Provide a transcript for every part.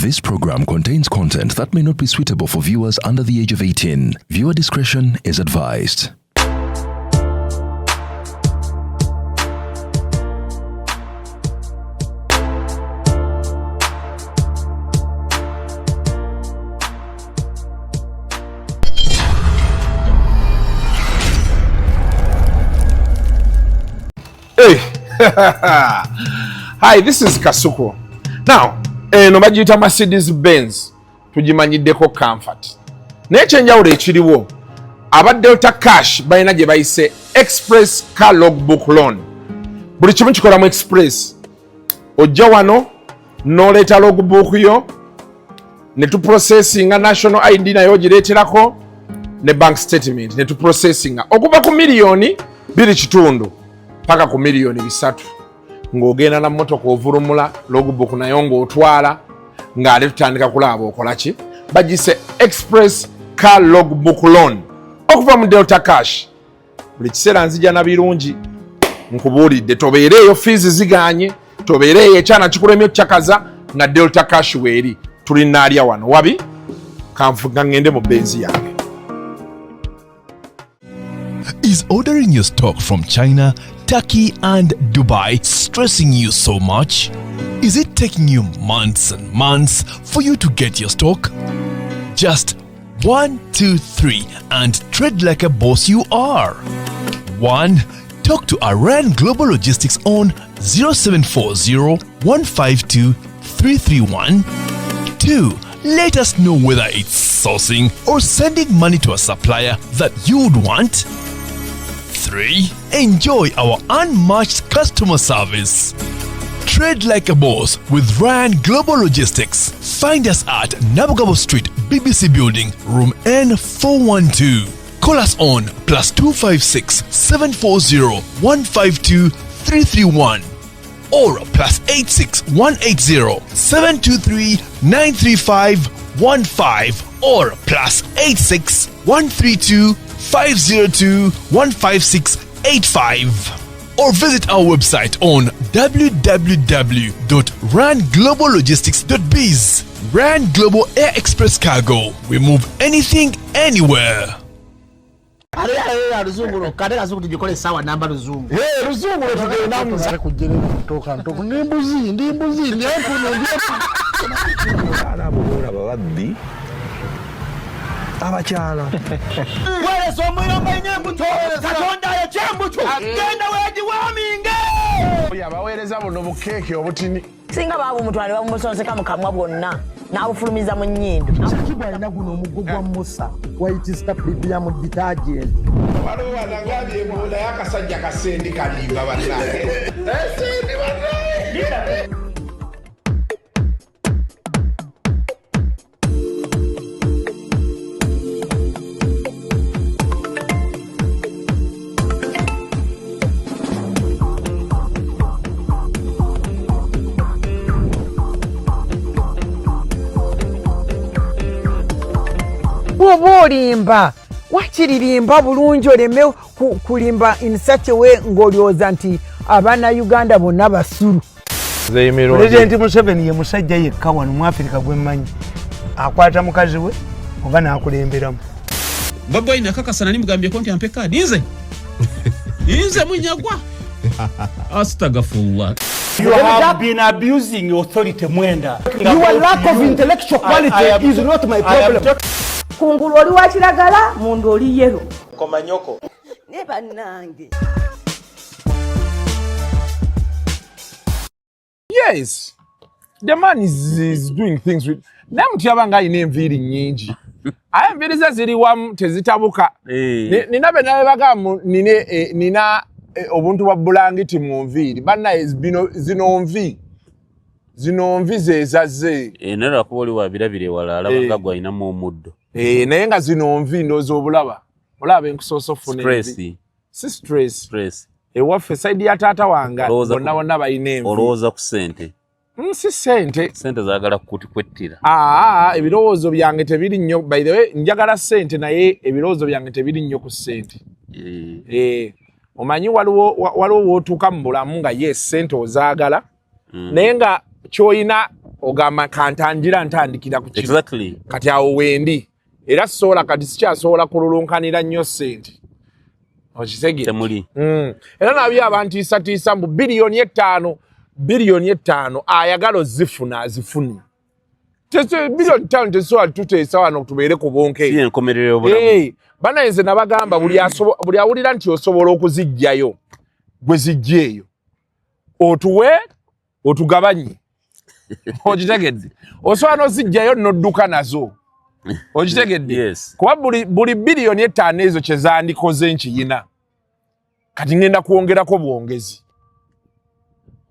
This program contains content that may not be suitable for viewers under the age of 18. Viewer discretion is advised. Hey, hi, this is Kasuku. Now, no bagiyita Mercedes Benz tugimanyiddeko comfort. Naye ekyenjawulo ekiriwo aba Delta Cash balina gye bayise Express Car Logbook Loan. Buli kimu kikolamu express. Ojja wano n'oleeta logbook yo ne tuprocessinga national ID nayo ogireeterako ne bank statement ne tuprocessinga okuva ku miliyoni 2.5 paka ku miliyoni 3 ng'ogenda na mmotoka ovulumula logbook nayo ng'otwala ng'ate tutandika kulaba okola ki bagise Express Car Logbook Loan okuva mu Delta Cash. Buli kiseera nzija na birungi nkubuulidde tobeereeyo fees ziganye tobeereeyo ekyana kikulemye okyakaza nga Delta Cash weeri tulinaalya wano wabi kanfuga ngende mu benzi yange. Is ordering your stock from China, Turkey and Dubai stressing you so much? Is it taking you months and months for you to get your stock? Just 1, 2, 3 and trade like a boss you are. 1. Talk to Iran Global Logistics on 0740 152 331. 2. Let us know whether it's sourcing or sending money to a supplier that you would want. 3. Enjoy our unmatched customer service. Trade like a boss with Ryan Global Logistics. Find us at Nabugabo Street, BBC Building, room N412. Call us on +256 740 152 331 or +86 180 723 935 15 or +86 132 502 15685 or visit our website on www.rangloballogistics.biz. Rand Global Air Express Cargo. We move anything, anywhere. Ruzungu kadera zuku tujikole sawa namba ruzungu. Ruzungu tugenda namu kujere kutoka ntoko ndimbuzi ndi hapo ana bugora babaddi abakyala wale somuyomba nyembuto katonda ya chembuto genda weji waminge yabaweereza buno bukeke obutini singa babu mutwale bamusonseka mukamwa bwonna n'abufulumiza mu nnyindo kiba alina guno omuggo gwa Musa white star premium detergent waliwo wanangabi ebola y'akasajja kasendi kalimba bannange esendi bannange. Olimba wakiririmba bulungi oleme kulimba in such a way ng'olyoza nti abaana Uganda bonna basulu. President Museveni ye musajja yekka wano mu Africa gwemmanyi akwata mukazi we oba n'akulemberamu. Baba ina kakasana nimugambye konti ampe kadi nze munyagwa. Astagfirullah. You have been abusing authority Mwenda. Your lack of intellectual quality is not my problem. Kungulu oli wa kiragala mundu oli yero Komanyoko ne bannange. Yes, the man is doing things with namuti abanga ine enviiri nyingi enviiri ze ziri wamu tezitabuka nina benabe bagamu nina obuntu bwa bulangiti mu nviiri bannaye zino nvi zezaze nera kuba oli wabirabire wala alabanga gwalinamu omuddo naye nga zino nvi ndoozi obulaba olaba enkusoose ofuna envi si stress ewaffe side ya taata wange bonna balina envi olowooza ku ssente si ssente zaagala kwettira ebirowoozo byange tebiri nnyo by the way njagala ssente naye ebirowoozo byange tebiri nnyo ku ssente omanyi waliwo wootuuka mu bulamu nga ye ssente ozaagala naye nga ky'olina ogamba kantangira ntandikira ku kino. Exactly. Kati awo wendi. Era sola kati sikyasobola kululunkanira nnyo ssente. Okisege. Temuli. Era nabyo abantu isatiisa mu biliyoni 5 ayagala ozifuna azifuni. Biliyoni 5 tesobola tuteesa wano tubeere ku bonke. Si enkomerero y'obulamu. Banayenze nabagamba buli awulira nti osobola okuzijjayo gwe zijjeeyo. Otuwe otugabanye. Okitegedde. Osobola n'ozijjayo n'odduka nazo. Okitegedde. Yes. Kuba buli biliyoni 5 ezo kye zandikoze nkiyina. Kati ngenda kwongerako bwongezi.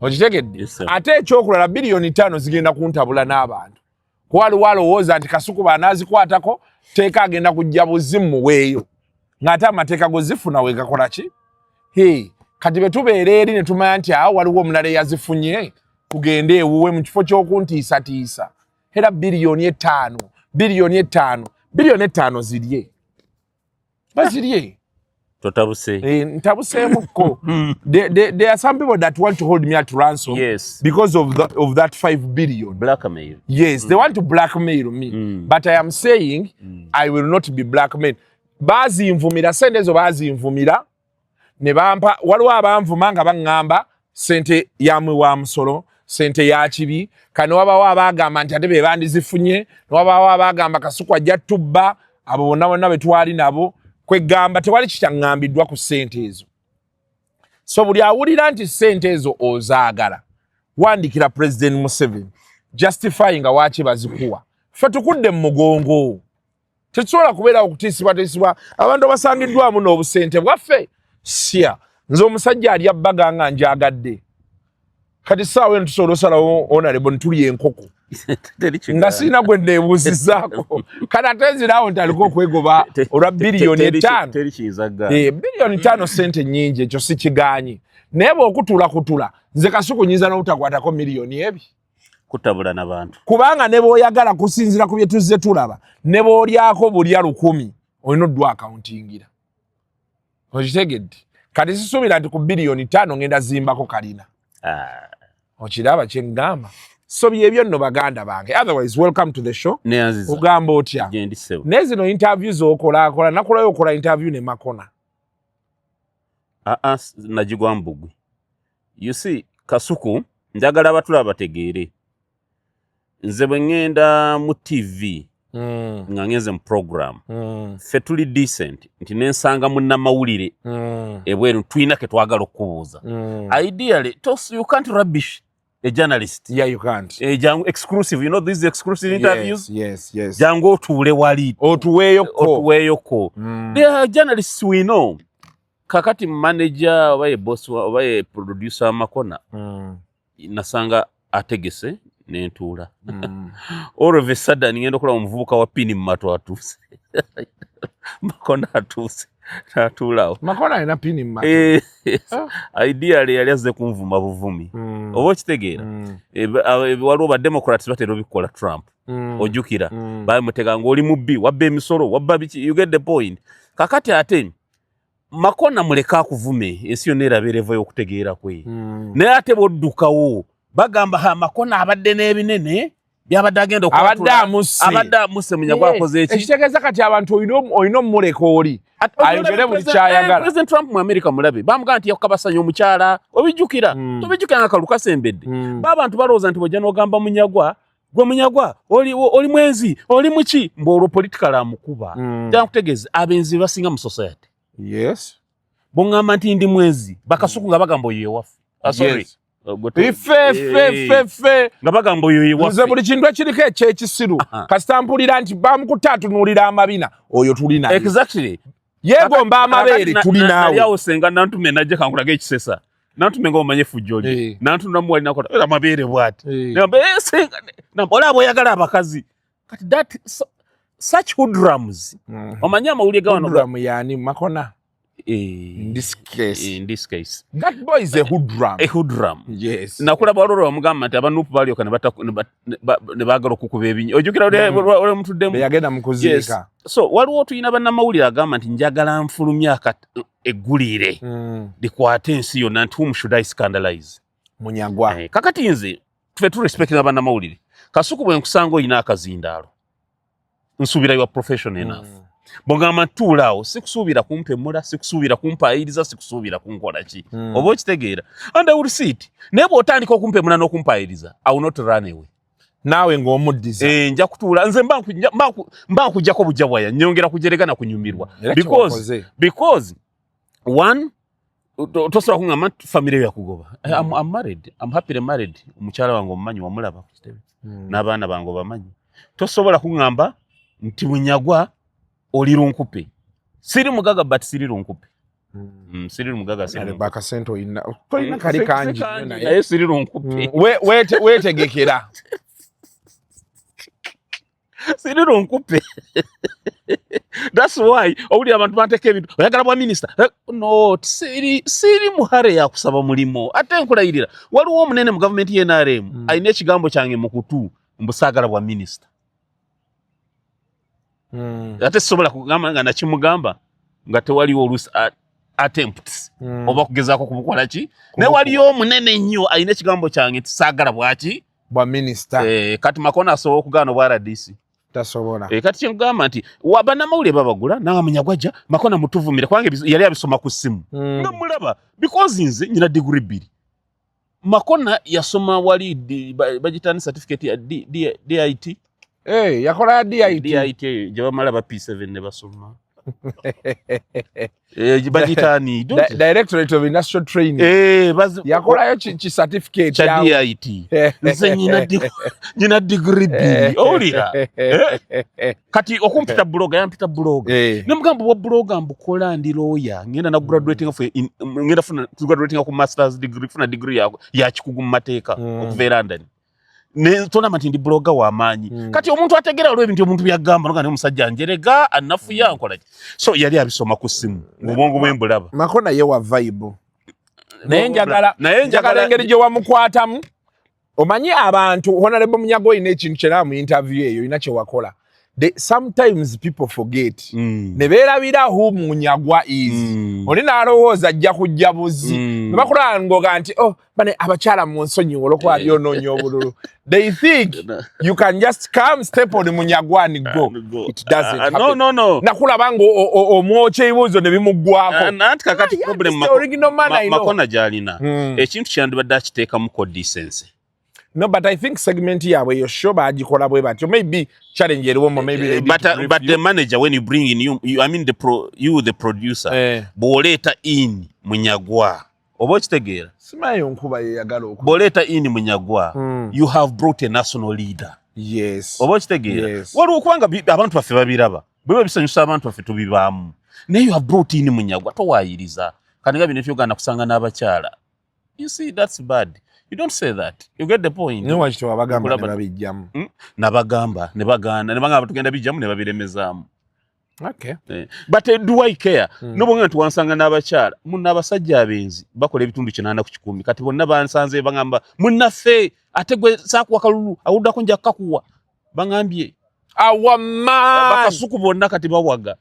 Okitegedde. Yes, ate ekyokulala biliyoni 5 zigenda kuntabula n'abantu. Kuba alowooza nti Kasuku baanaazikwatako teeka agenda kujja buzimu weeyo. Ng'ate amateeka gozifuna weegakola ki? Kati bwe tubeera eri ne tumanya nti awo waliwo omulala eyazifunye tugende ewuwe mu kifo ky'okuntiisatiisa. Era biliyoni 5 zirye. Bazirye. Totabuse. Ntabuseemukko. There are some people that want to hold me at ransom. Yes. Because of that 5 billion. Blackmail. Yes, they want to blackmail me. But I am saying I will not be blackmailed. Bazinvumira sente ezo bazinvumira ne bampa waliwo abanvuma nga baŋŋamba sente yamwe wa musolo sente ya kibi kano wabawo abagamba nti ate be bandizifunye wabawo abagamba Kasuku ajja tubba abo bonna be twali nabo kwegamba tewali kitaŋŋambiddwa ku sente ezo. So buli awulira nti sente ezo ozaagala wandikira President Museveni justifying waaki bazikuwa. Ffe tukudde mu mugongo. Tetusobola kubeera okutiisibwa abantu basangiddwamu n'obusente bwaffe. Sia nze omusajja ali abbaga nga njagadde. Kati saawa eno tusobola osalawo honorable ntuli enkoko. Nga sirina gwe neebuuzizaako. Kati ate nziraawo nti aliko okwegoba olwa biliyoni 5. Biliyoni 5 sente nnyingi, ekyo si kigaanyi. Naye bw'okutula nze Kasuku nyinza n'obutakwatako miliyoni ebi. Kutabula n'abantu. Kubanga ne bw'oyagala kusinziira ku bye tuzze tulaba ne bw'olyako bulya 100 olina oddwa accountingira. Okitegedde. Kati sisuubira nti ku biliyoni 5 ngenda zimbako kalina. Okiraba kye ngamba. So byebyo nno baganda bange. Otherwise, welcome to the show. Ugamba otya. Ne zino interviews okola nakulayo okola interview ne Makona. Najigwa mbugwe. You see, Kasuku njagala abatula bategeere. Nze bwe ngenda mu TV nga ngenze mu program ffe tuli decent nti nensanga munnamawulire ebweru tulina ke twagala okubuuza. Ideally, you can't rubbish a journalist. Yeah, you can't. Jangu exclusive, you know these exclusive interviews? Yes. Jangu otuule wali. Otuweeyoko. There are journalists we know. Kakati manager oba boss oba producer Makona. Nasanga ategese nentuula. All of a sudden ngenda okola omuvubuka wa pini mu matu atuuse. Makona atuuse. Natulawo. Makona alina pini mu matu. Ideally yali azze kunvuma buvumi. Oba okitegeera. Waliwo ba Democrats batera obikola Trump. Ojjukira. Bamutega ng'oli mubbi, wabba emisolo, wabba biki, you get the point. Kakati ate Makona muleka kuvume ensi yonna erabeera y'okutegeera kwe. Naye ate bw'oddukawo bagamba Makona abadde n'ebinene byabadde agenda okwatula. Abadde amuse Munyagwa akoze eki. Ekitegeeza kati abantu olina omuleka oli. Ayogere buli kyayagala. President Trump mu America mulabe. Bamugamba nti yakukabasanya omukyala. Obijjukira. Tobijjukira nga kalukasembedde. Abantu balowooza nti bw'ojja n'ogamba Munyagwa, gwe Munyagwa oli mwenzi, oli muki, mb'olwo political amukuba. Nkutegeeza abenzi basinga mu society. Yes. Bongamba nti ndi mwezi bakasuku nga bagamba oyo ewaffe. Sorry. Ife. Nga bagamba oyo ewaffe. Nze buli kintu ekiriko ekyekisiru. Kasita mpulira nti bamukutatunuulira amabina oyo tuli naye. Exactly. Yeegomba amabeere tuli naawe. Yawo senga nantume najja kankulaga ekisesa. Nantume ng'omanye fujjoli. Nantunda muwali nakota amabeere bw'ati. Namba olaba oyagala abakazi. Kati that such hoodlums. Omanya amawulire gawano. Hoodlum yani Makona. In this case. That boy is a hoodlum. A hoodlum. Yes. Nakulaba olwo bamugamba nti abanupu balyoka ne baagala okukuba ebinyi. Ojjukira ole mutuddemu. Yagenda mu kuziika. So waliwo tulina bannamawulire agamba nti njagala nfulumya eggulire likwate ensi yonna nti whom should I scandalize? Munyagwa. Kakati nze tufe tu respect na bannamawulire. Kasuku bwe nkusanga oyina akazindaalo nsuubira your profession enough bw'ogamba ntuulaawo sikusuubira kumpemula sikusuubira kumpaayiriza sikusuubira kunkola ki oba okitegeera and I will see it naye bw'otandika okumpemula n'okumpaayiriza I will not run away naawe ng'omuddiza nja kutuula nze mba nkuggyako bujja bwaya nyongera kujerega na kunyumirwa because one tosobola kuŋŋamba famire yo yakugoba I'm married I'm happily married omukyala wange omumanyi wamulaba ku kitebe n'abaana bange obamanyi tosobola kuŋŋamba nti Munyagwa oli lunkupe siri mugaga but siri lunkupe siri mugaga siri bakasente oyina kali kangi naye siri lunkupe weetegekera siri lunkupe that's why owulira abantu banteeka ebintu oyagala bwa minisita no siri muhare yakusaba mulimo ate nkulayirira waliwo omunene mu gavumenti y'NRM alina ekigambo kyange mu kutu mbusaagala bwa minisita ate sobola kugamba nga nakimugamba nga tewaliwo oluusi attempts oba kugezaako kumukola ki naye waliyo omunene nnyo alina ekigambo kyange tisaagala bwaki bwa minisita kati Makona asobola okugaana obwa RDC tasobola kati kyengamba nti bannamawulire babagula nanga Munyagwa ajja Makona mutuvumire kubanga yali abisoma ku ssimu nga mulaba because nze nyina degree 2 Makona yasoma wali bagitani certificate ya DIT yakola DIT gye bamala ba P7 ne basoma bagitani Directorate of Industrial Training yakolayo ki certificate cha DIT nze nyina degree 2 owulira kati okumpita blogger yampita blogger nemugamba wa blogger mbukola ndi lawyer ngenda na graduating ngenda funa graduating ku masters degree funa degree ya kikugu mu mateeka okuva London ne tona matindi blogger wa manyi kati omuntu ategera olwe bintu omuntu byagamba nga ne musajja njerega anafu yankola so yali abisoma ku simu ngobongo bwembulaba Makona ye wa vibe naye njagala engeri gye wamukwatamu omanyi abantu Honorable Munyagwa ine ekintu kyera mu interview eyo ina kye wakola sometimes people forget ne beerabira who Munyagwa is oli n'alowooza ajja kujja buzi ne bakulangoga nti bane abakyala mu nsonyi olwokuba byonoonya obululu they think you can just come step on Munyagwa and go it doesn't happen no nakulaba nga omwocha ebibuuzo ne bimuggwako nanti kakati problem Makona gyalina ekintu kyandibadde akiteeka mu decency. No, but I think segment here where you're sure bagikola bwe batyo maybe challenge eriwo maybe they but the manager when you bring in you I mean the producer boleta in Munyagwa oba kitegeera simayo nkuba yagala okuba boleta in Munyagwa you have brought a national leader yes oba kitegeera wali okubanga abantu baffe babiraba bwe bisanyusa abantu baffe tubibaamu naye you have brought in Munyagwa towayiriza kaniga bino byogana kusanga n'abakyala you see that's bad. You don't say that. You get the point. No watch to abagamba ne babijjamu. Nabagamba ne baganda ne bangaba tugenda bijjamu ne babiremezamu. Okay. But do I care? No bonga tuwansanga n'abakyala. Munna abasajja abenzi bakola ebitundu 8 ku 10. Kati bonna bansanze bangamba munnaffe ate gwe saakuwa kalulu awuddako nja kakuwa. Bangambye awama bakasuku bonna kati bawaga.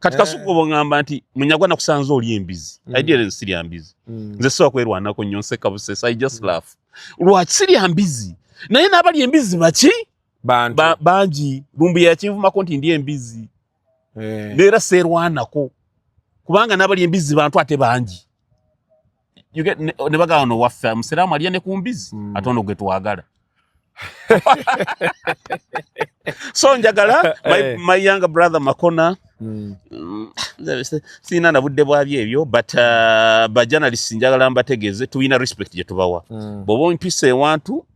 Kati Kasuku bongamba nti Munyagwa nakusanze oli embizi. Ideally siri ambizi. Nze so kwerwanako nnyo nseka busesa I just laugh. Lwaki siri ambizi? Naye n'abali embizi baki? Banji lumbu ya kinvuma konti ndi embizi. Neera serwanako. Kubanga n'abali embizi bantu ate banji. You get ne bagano waffa musiramu aliye ne ku mbizi atono gwe twagala. So njagala my younger brother Makona sina na budde bwabye ebyo but ba journalists njagala mbategeze tuina respect je tubawa bobo mpise wantu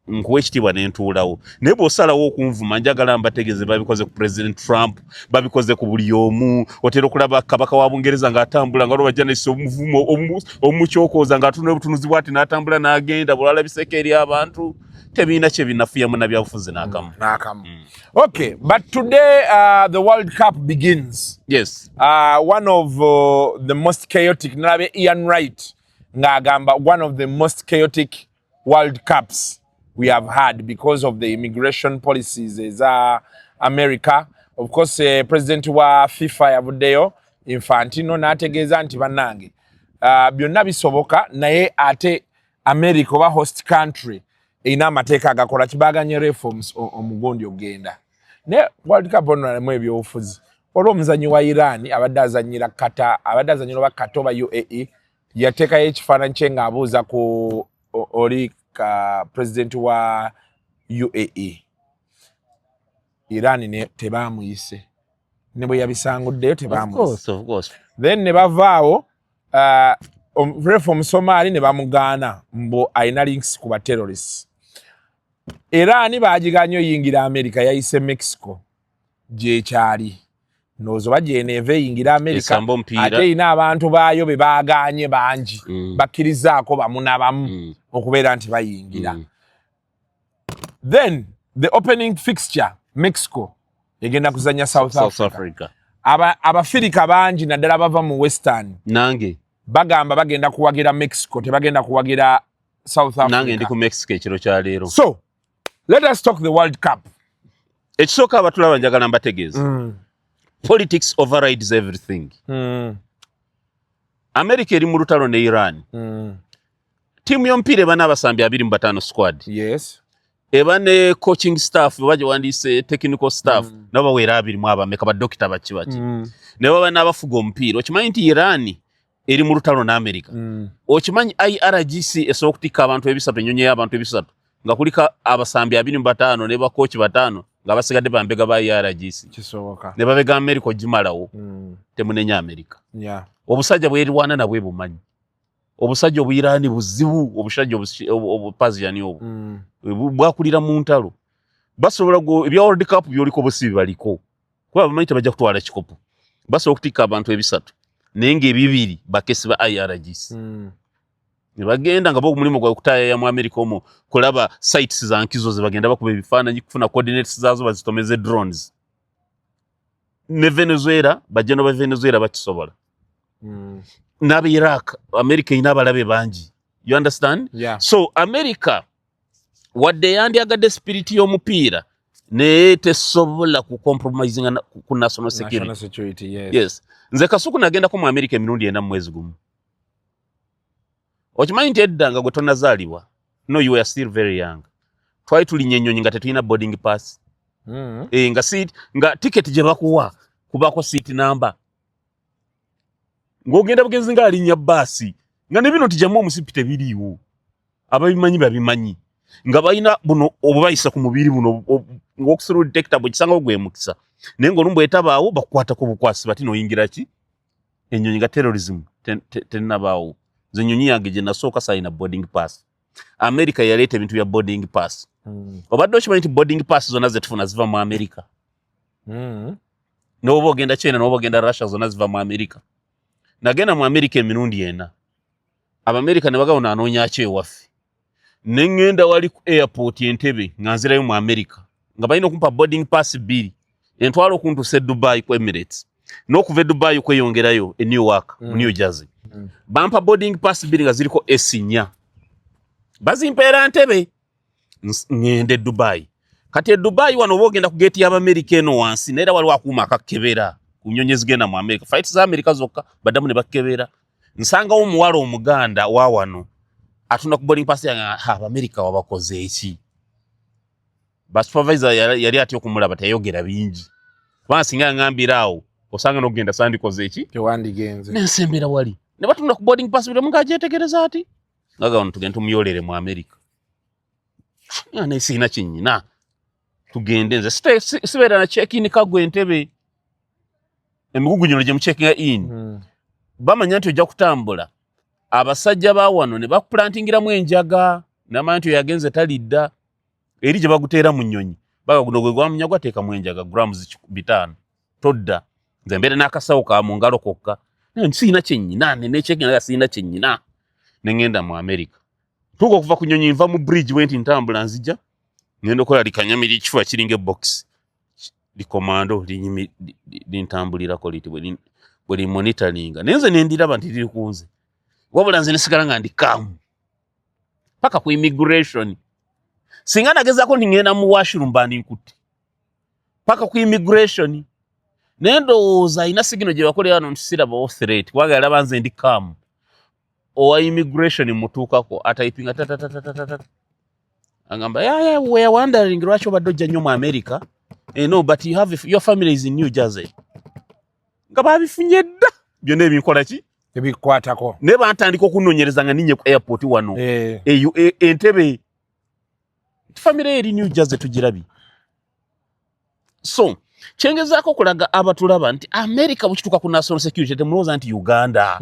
nkuwe kitibwa n'entuulawo naye bw'osalawo okunvuma njagala mbategeze babikoze ku President Trump babikoze ku buli omu otera okulaba kabaka wa Bungereza ng'atambula nga olwo bajanisi omuvumo omukyokoza ng'atuna obutunuzi bwati n'atambula n'agenda bulala biseke eri abantu tebina kye binafuyamu na byabufuzi n'akamu. Okay, but today the World Cup begins. Yes. One of the most chaotic, nalabe Ian Wright ng'agamba one of the most chaotic World Cups we have had because of the immigration policies as America. Of course, President wa FIFA yavuddeyo Infantino n'ategeeza nti bannange byonna bisoboka naye ate America oba host country ina amateeka agakola kibaganye reforms omugondi ogenda ne World Cup ono mu ebyobufuzi olwo omuzanyi wa Iran abadde azanyira Qatar abadde azanyira ba Qatar ba UAE yateeka ekifaananyi kye ng'abuuza ku oli ka president wa UAE Iran ne tebamuyise ne bwe yabisanguddeyo tebamuyise of course then ne bavaawo reform Somali ne bamugaana mbo ayina links ku ba terrorists Iran baagiganye oyingira America yayise Mexico gye kyali nozo bajeneve yingira America ate ina abantu baayo be baaganye bangi bakkirizaako bamunabamu okubeera nti bayingira then the opening fixture Mexico egenda kuzanya South Africa abafirika bangi naddala bava mu western nange bagamba bagenda kuwagira Mexico tebagenda kuwagira South Africa nange ndi ku Mexico ekiro kya leero so let us talk the World Cup ekisooka abatulaba njagala mbategeeza politics overrides everything America eri mu lutalo ne Iran tiimu y'omupiira eba n'abasambi 25 squad yes eba ne coaching staff baje wandise technical staff nabo bawera 2 abameka ba doctor baki ne baba n'abafuga omupiira okimanyi nti Iran eri mu lutalo na America okimanyi IRGC esobola okutika abantu ebisatu enyonyi y'abantu ebisatu nga kulika abasambi 25 ne ba coach 5 nga basigadde bambega ba IRGC kisoboka ne babega America ogimalawo temunenya America obusajja bwerwana nabwe bumanyi obusajja obuyirani buzibu obusajja obupaziani obu bwakulira mu ntalo basobola go ebya World Cup byoliko busibi baliko kuba bamanyi bajja kutwala kikopo basobola okutika abantu ebisatu nenge bibiri bakesi ba IRGC ne bagenda nga bogu mulimo gwa kutaya ya mu America omo kulaba sites za nkizo ze bagenda bakuba ebifaananyi kufuna coordinates zazo bazitomeze drones ne Venezuela bajeno ba Venezuela bakisobola nabe Iraq America ina balabe bangi you understand so America wadde yandiagadde spirit y'omupiira ne tesobola ku compromising ku national security yes nze Kasuku nagenda ko mu America emirundi ena mwezi gumu okimanyi nti edda nga gwe tonazaalibwa no you are still very young twali tulinnya ennyonyi nga tetulina boarding pass nga seat nga ticket gye bakuwa kubako seat number ng'ogenda bugenzi nga alinnya baasi nga ne bino tijjamu omusipite biriiwo ababimanyi babimanyi nga balina buno obubayisa ku mubiri buno ng'okusuru detector bwe kisanga gwe mukisa naye ng'olumbu etabaawo bakukwata ku bukwasi bati n'oyingira ki ennyonyi nga terrorism tennabaawo nze ennyonyi yange gye nasooka sayina boarding pass America yaleeta ebintu bya boarding pass obadde okimanyi nti boarding pass zonna ze tufuna ziva mu America n'oba ogenda China n'oba ogenda Russia zonna ziva mu America nagenda mu America emirundi ena Abamerika ne bagawo nanoonya ki ewaffe ne ngenda wali ku airport Entebbe nga nzirayo mu America nga balina okumpa boarding pass 2 entwala okuntuse Dubai ku Emirates n'okuva Dubai okweyongerayo e Newark mu New Jersey bampa boarding pass 2 nga ziriko S4 bazimpeera Entebbe ngende Dubai kati Dubai wano bogenda ku gate y'Abamerika eno wansi naera wali wakuuma akakebera kunyonye zigenda mu America fights za America zokka badamu ne bakebera nsanga omuwala omuganda wa wano atunda ku boarding pass ya Abamerika wabakoze eki ba supervisor yali ati okumulaba tayogera bingi bansinga ngambirawo osanga n'ogenda sandikoze eki tewandigenze n'ensembera wali ne batunda ku boarding pass bile munga ajetegereza ati ngaga wano tugenda tumuyolere mu America yana isina kinyina tugende nze sibeera na check in kagwe Entebbe emigugunyolo gye mu checking in bamanya nti ojja kutambula abasajja ba wano ne bakuplantingiramu enjaga n'amanyi nti yagenze talidda eri gye baguteera mu nnyonyi baga guno gwe gwa munyagwa teeka mu enjaga grams 5 todda nze mbeere n'akasawo ka mu ngalo kokka siina kyennyina nenekyekinaga siina kyennyina ne ngenda mu America tuuka okuva ku nnyonyi nva mu bridge wenti ntambula nzija ngenda okola likanyamira ekifuba kiringa ebox likomando lintambulirako liti bwe limonitoringa naye nze nendiraba nti liri kunze wabula nze nesigala nga ndi kamu paka ku immigration singa nagezaako nti ngenda mu washroom bandi nkutte paka ku immigration naye ndowooza alina sigino gye bakolera wano nti sirabawo threat kubanga yalaba nze ndi kamu owa immigration mutuukako atayipinga Angamba, yeah, we are wondering lwaki obadde ojja nnyo mu America. No, but you have your family is in New Jersey. Nga babifunye dda. Byonna ebinkola ki? Ebikwatako. Ne bantandika okunoonyereza nga ninye ku airport wano. Entebe. Family eri New Jersey tugirabi. So, kyengezaako okulaga abatulaba nti America bukituuka ku national security temulowooza nti Uganda.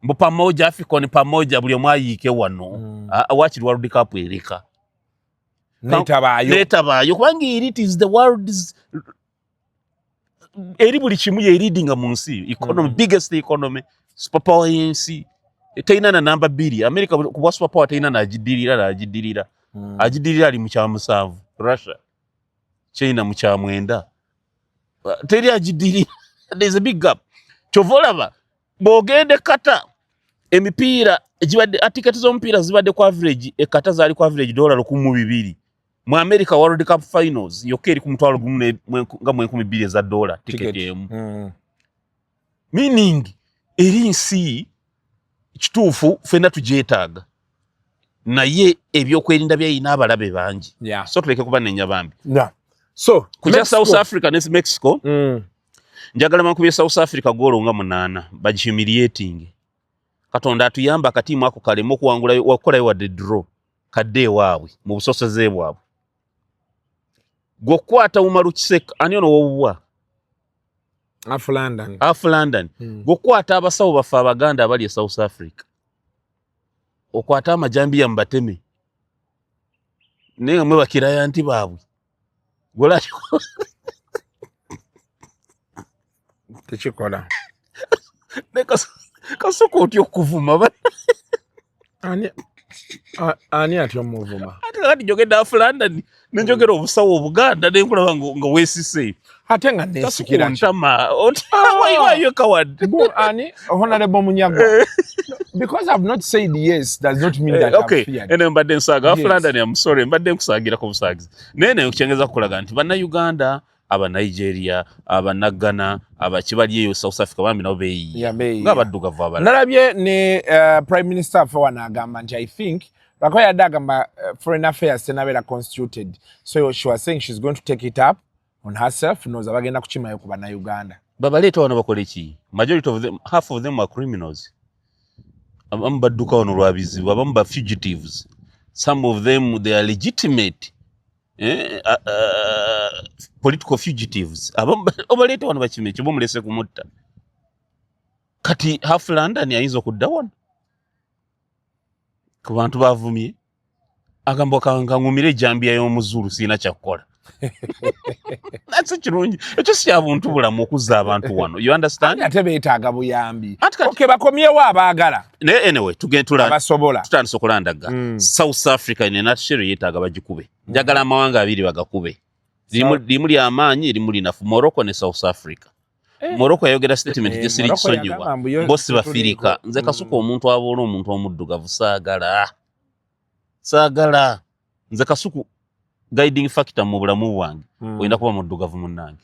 Mbu pamoja African pamoja buli omu ayiike wano. Wakiri World Cup ereka. Netabaayo. Kubanga it is the world's eri buli kimu ye leading mu nsi. Economy, biggest economy. Superpower yensi. Teina na namba 2. America kuba superpower teina na agidirira. Agidirira ali mu kya 7. Russia. China mu kya 9. Teri agidirira. There's a big gap. Chovolaba. Bogende kata. Emipiira ejibadde atiketi z'omupiira zibadde ku average ekata zaali ku average $1,200 mu America World Cup finals yokeri ku $1,200 za dollar tiketi emu. Meaning eri nsi kituufu fena tujeetaaga naye ebyokwerinda byayina abalabe bangi. So tuleke kuba nenya bambi. So kuja South Africa ne Mexico njagala mankubye South Africa goal nga 8 humiliating. Katonda atuyamba akatiimu ako kalemu okuwangula wakola wadde draw kadde waabwe mu busosoze bwabwe. Gokwata Umaru Kiseka ani ono wobwa Half London. Gokwata abasawo bafa abaganda abali South Africa. Okwata amajambi ya mbateme. Nenga mwe bakiraya anti baabwe. Gola tekikola. Kasuku otyo kuvuma ba. Ani atyo muvuma. Ati jogenda Half London nenjogera obusawo obuganda nenkulaba nga wesise. Ate nga nesikira ntama. Why you coward? Ani honorable Munyagwa. Because I've not said yes does not mean that okay. I'm feared. Ene mbadde nsaga Half London I'm sorry mbadde nkusagira ko busagizi. Nene okukyengeza kulaga nti bana Uganda aba Nigeria, aba Ghana, aba kibali eyo South Africa bambi nabo beyi. Ngabaddugavu abala. Nalabye ne Prime Minister for wanagamba nti I think Rakoya Dagamba Foreign Affairs tenabera constituted. So she was saying she's going to take it up on herself knows abagenda kuchimayo ku bana Uganda. Baba leto wana bakole ki? Majority of them, half of them are criminals. Abamu badduka wano lwabizibu, abamu ba fugitives. Some of them they are legitimate political fugitives. Abamu obalete wano bakime kibo mulese kumutta. Kati Half London yayinza okudda wano. Ku bantu bavumye agamba kanga ngumire jambia y'omuzulu sina kyakola. That's a chirungi. Ekyo kya buntu bulamu okuzza abantu wano. You understand? Ate beetaaga buyambi. Okay, bakomyewo abaagala. Anyway, tugentula. Abasobola. Tutandise okulandaga. South Africa in a nutshell yeetaaga bagikube. Njagala amawanga abiri bagakube. Limu lya amaanyi, limu linafu. Morocco ne South Africa. Morocco yayogera statement gyesiri kisonyiwa. Bossi bafirika. Nze Kasuku omuntu aboola omuntu omuddugavu saagala. Nze Kasuku guiding factor mu bulamu bwange oyina kuba muddugavu munnange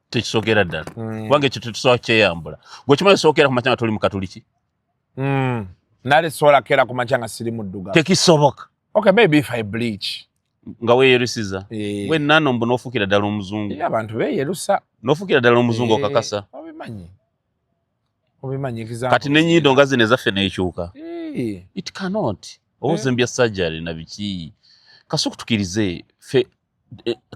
tekisogera ddala kubanga ekyo tetusobola kyeyambula gwe kimanyi sookera ku makyanga toli mu katuliki nale sola kera ku makyanga siri muddugavu tekisoboka. Okay, maybe if I bleach nga weeyerusiza we nano mbu n'ofuukira ddala omuzungu abantu beeyerusa n'ofuukira ddala omuzungu okakasa obimanyi kati n'ennyindo nga zino ezaffe neekyuka it cannot ozembya surgery na biki. Kasuku tukirize fe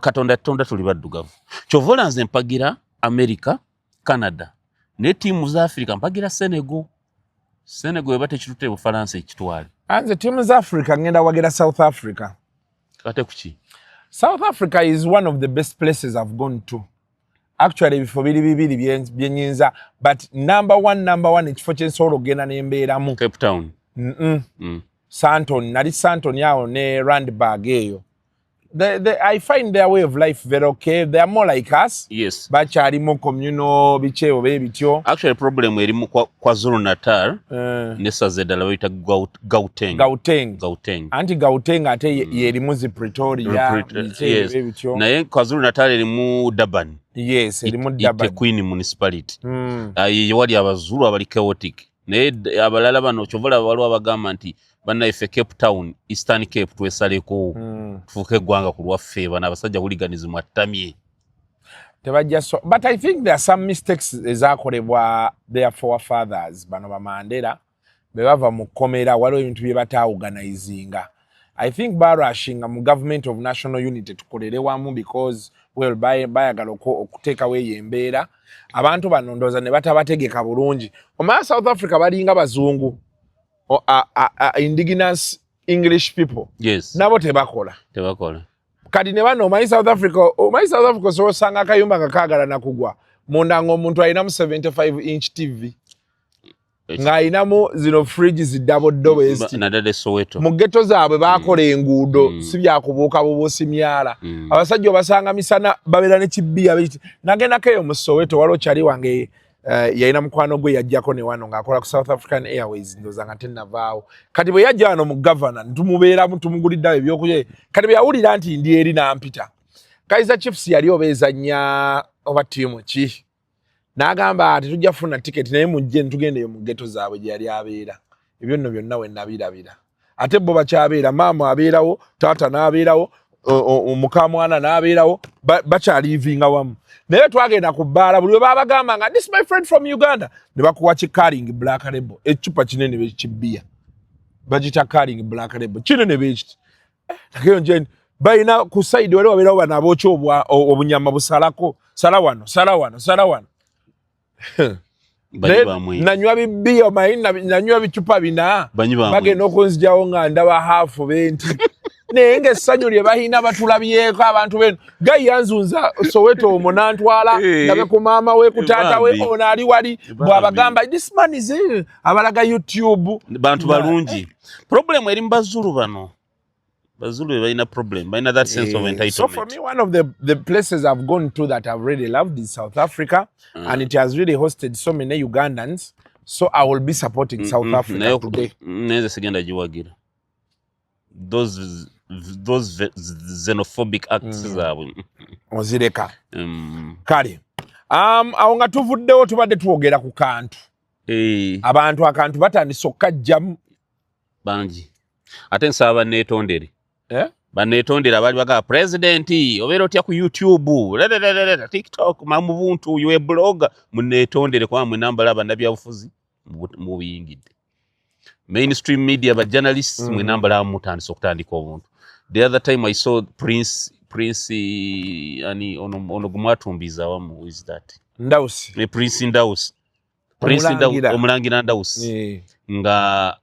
Katonda tuli baddugavu. Kyovola nze mpagira America, Canada. Ne timu za Africa mpagira Senegal ebate kitute Bufaransa ekitwale. Anze timu za Africa ngenda wagira South Africa. Kate kuki? South Africa is one of the best places I've gone to. Actually before bibiri byenyinza but number one ekifo ky'ensolo genda n'embeeramu. Cape Town. Santon, nali Santon yao ne Randburg eyo. I find their way of life very okay. They are more like us. Yes. Bachari mo communal bicheo baby tyo. Actually problem erimu kwa Zulu Natal. Nesa zedala wita Gauteng. Anti Gauteng ate yerimu zi Pretoria. Yes. Na kwa Zulu Natal erimu Durban. Yes, erimu Durban. Ite Queen municipality. Wali abazulu abali chaotic. Ne abalala bano chovola waliwo abagamba nti bannaife Cape Town Eastern Cape twesaleko tufuuke eggwanga ku lwaffe bana abasajja buliganizibwa attamye tebajja so but I think there are some mistakes ezakolebwa their forefathers bano bamandera bebava mu komera waliwo ebintu bye bataorganizinga. I think barashinga mu government of national unity tukolere wamu because well bayagala okuteeka away embeera abantu bano ndooza ne batabategeka bulungi omala South Africa balinga bazungu indigenous English people yes nabo tebakola kati ne bano omanyi South Africa so osanga akayumba nga kaagala nakugwa munda ng'omuntu alinamu 75 inch TV nga alinamu zino fridge zidabo nadade Soweto mu ghetto zaabwe baakola enguudo si byakubuuka bubuusi myala abasajja obasanga misana babeera ne kibbiya nagendako eyo mu Soweto waliwo kyali wange yalina mukwano gwe yajjako ne wano ng'akola ku South African Airways ndoza nga tennavaawo kati bwe yajja wano mu governor ntumubeeramu tumuguliddawo ebyokulya kati bwe yawulira nti ndi eri nampita Kaizer Chiefs yali obeezannya oba ttiimu ki n'agamba tetujja kufuna tiketi naye mujje tugendeyo mu ghetto zaabwe gye yali abeera ebyo nno byonna we nabirabira ate bo bakyabeera maama abeerawo taata n'abeerawo mukamwana n'abeerawo bakyaliivinga wamu naye twagenda ku bbaala buli we baabagamba nga this my friend from Uganda ne bakuwa kikaring black label ecupa kinene bekibbiya bagita karing black label kinene bekiti nakeyo njeni bayina ku side wali wabeerawo bano abookya obunyama busalako sala wano nanywa bibbiya omanyi nanywa bicupa bina bagenda okunzijawo nga ndaba haafu benti naye ng'essanyu lye bahina batulabyeko abantu beno gayi yanzunza Soweto omwo n'antwala ndabe ku maama we ku taata we ono ali wali bw'abagamba this man is abalaga YouTube bantu balungi problem eri mu bazulu bano bazulu balina problem balina that sense of entitlement. So for me one of the places I've gone to that I've really loved is South Africa and it has really hosted so many Ugandans so I will be supporting South Africa today. Neze sigenda jiwagira those xenophobic acts zaabwe ozireka kale awo nga tuvuddewo tubadde twogera ku kantu abantu akantu batandise okukajjamu bangi ate nsaba neetondere baneetondera bali baga president obeera otya ku YouTube TikTok mamu buntu you a blogger muneetondere kwa mwenambala bannabyabufuzi mu buyingidde mainstream media ba journalists mwenambala mutandise okutandika obuntu. The other time I saw Prince ani ono gumwatumbiza wamu is that Ndausi Prince Ndausi omulangira Ndausi nga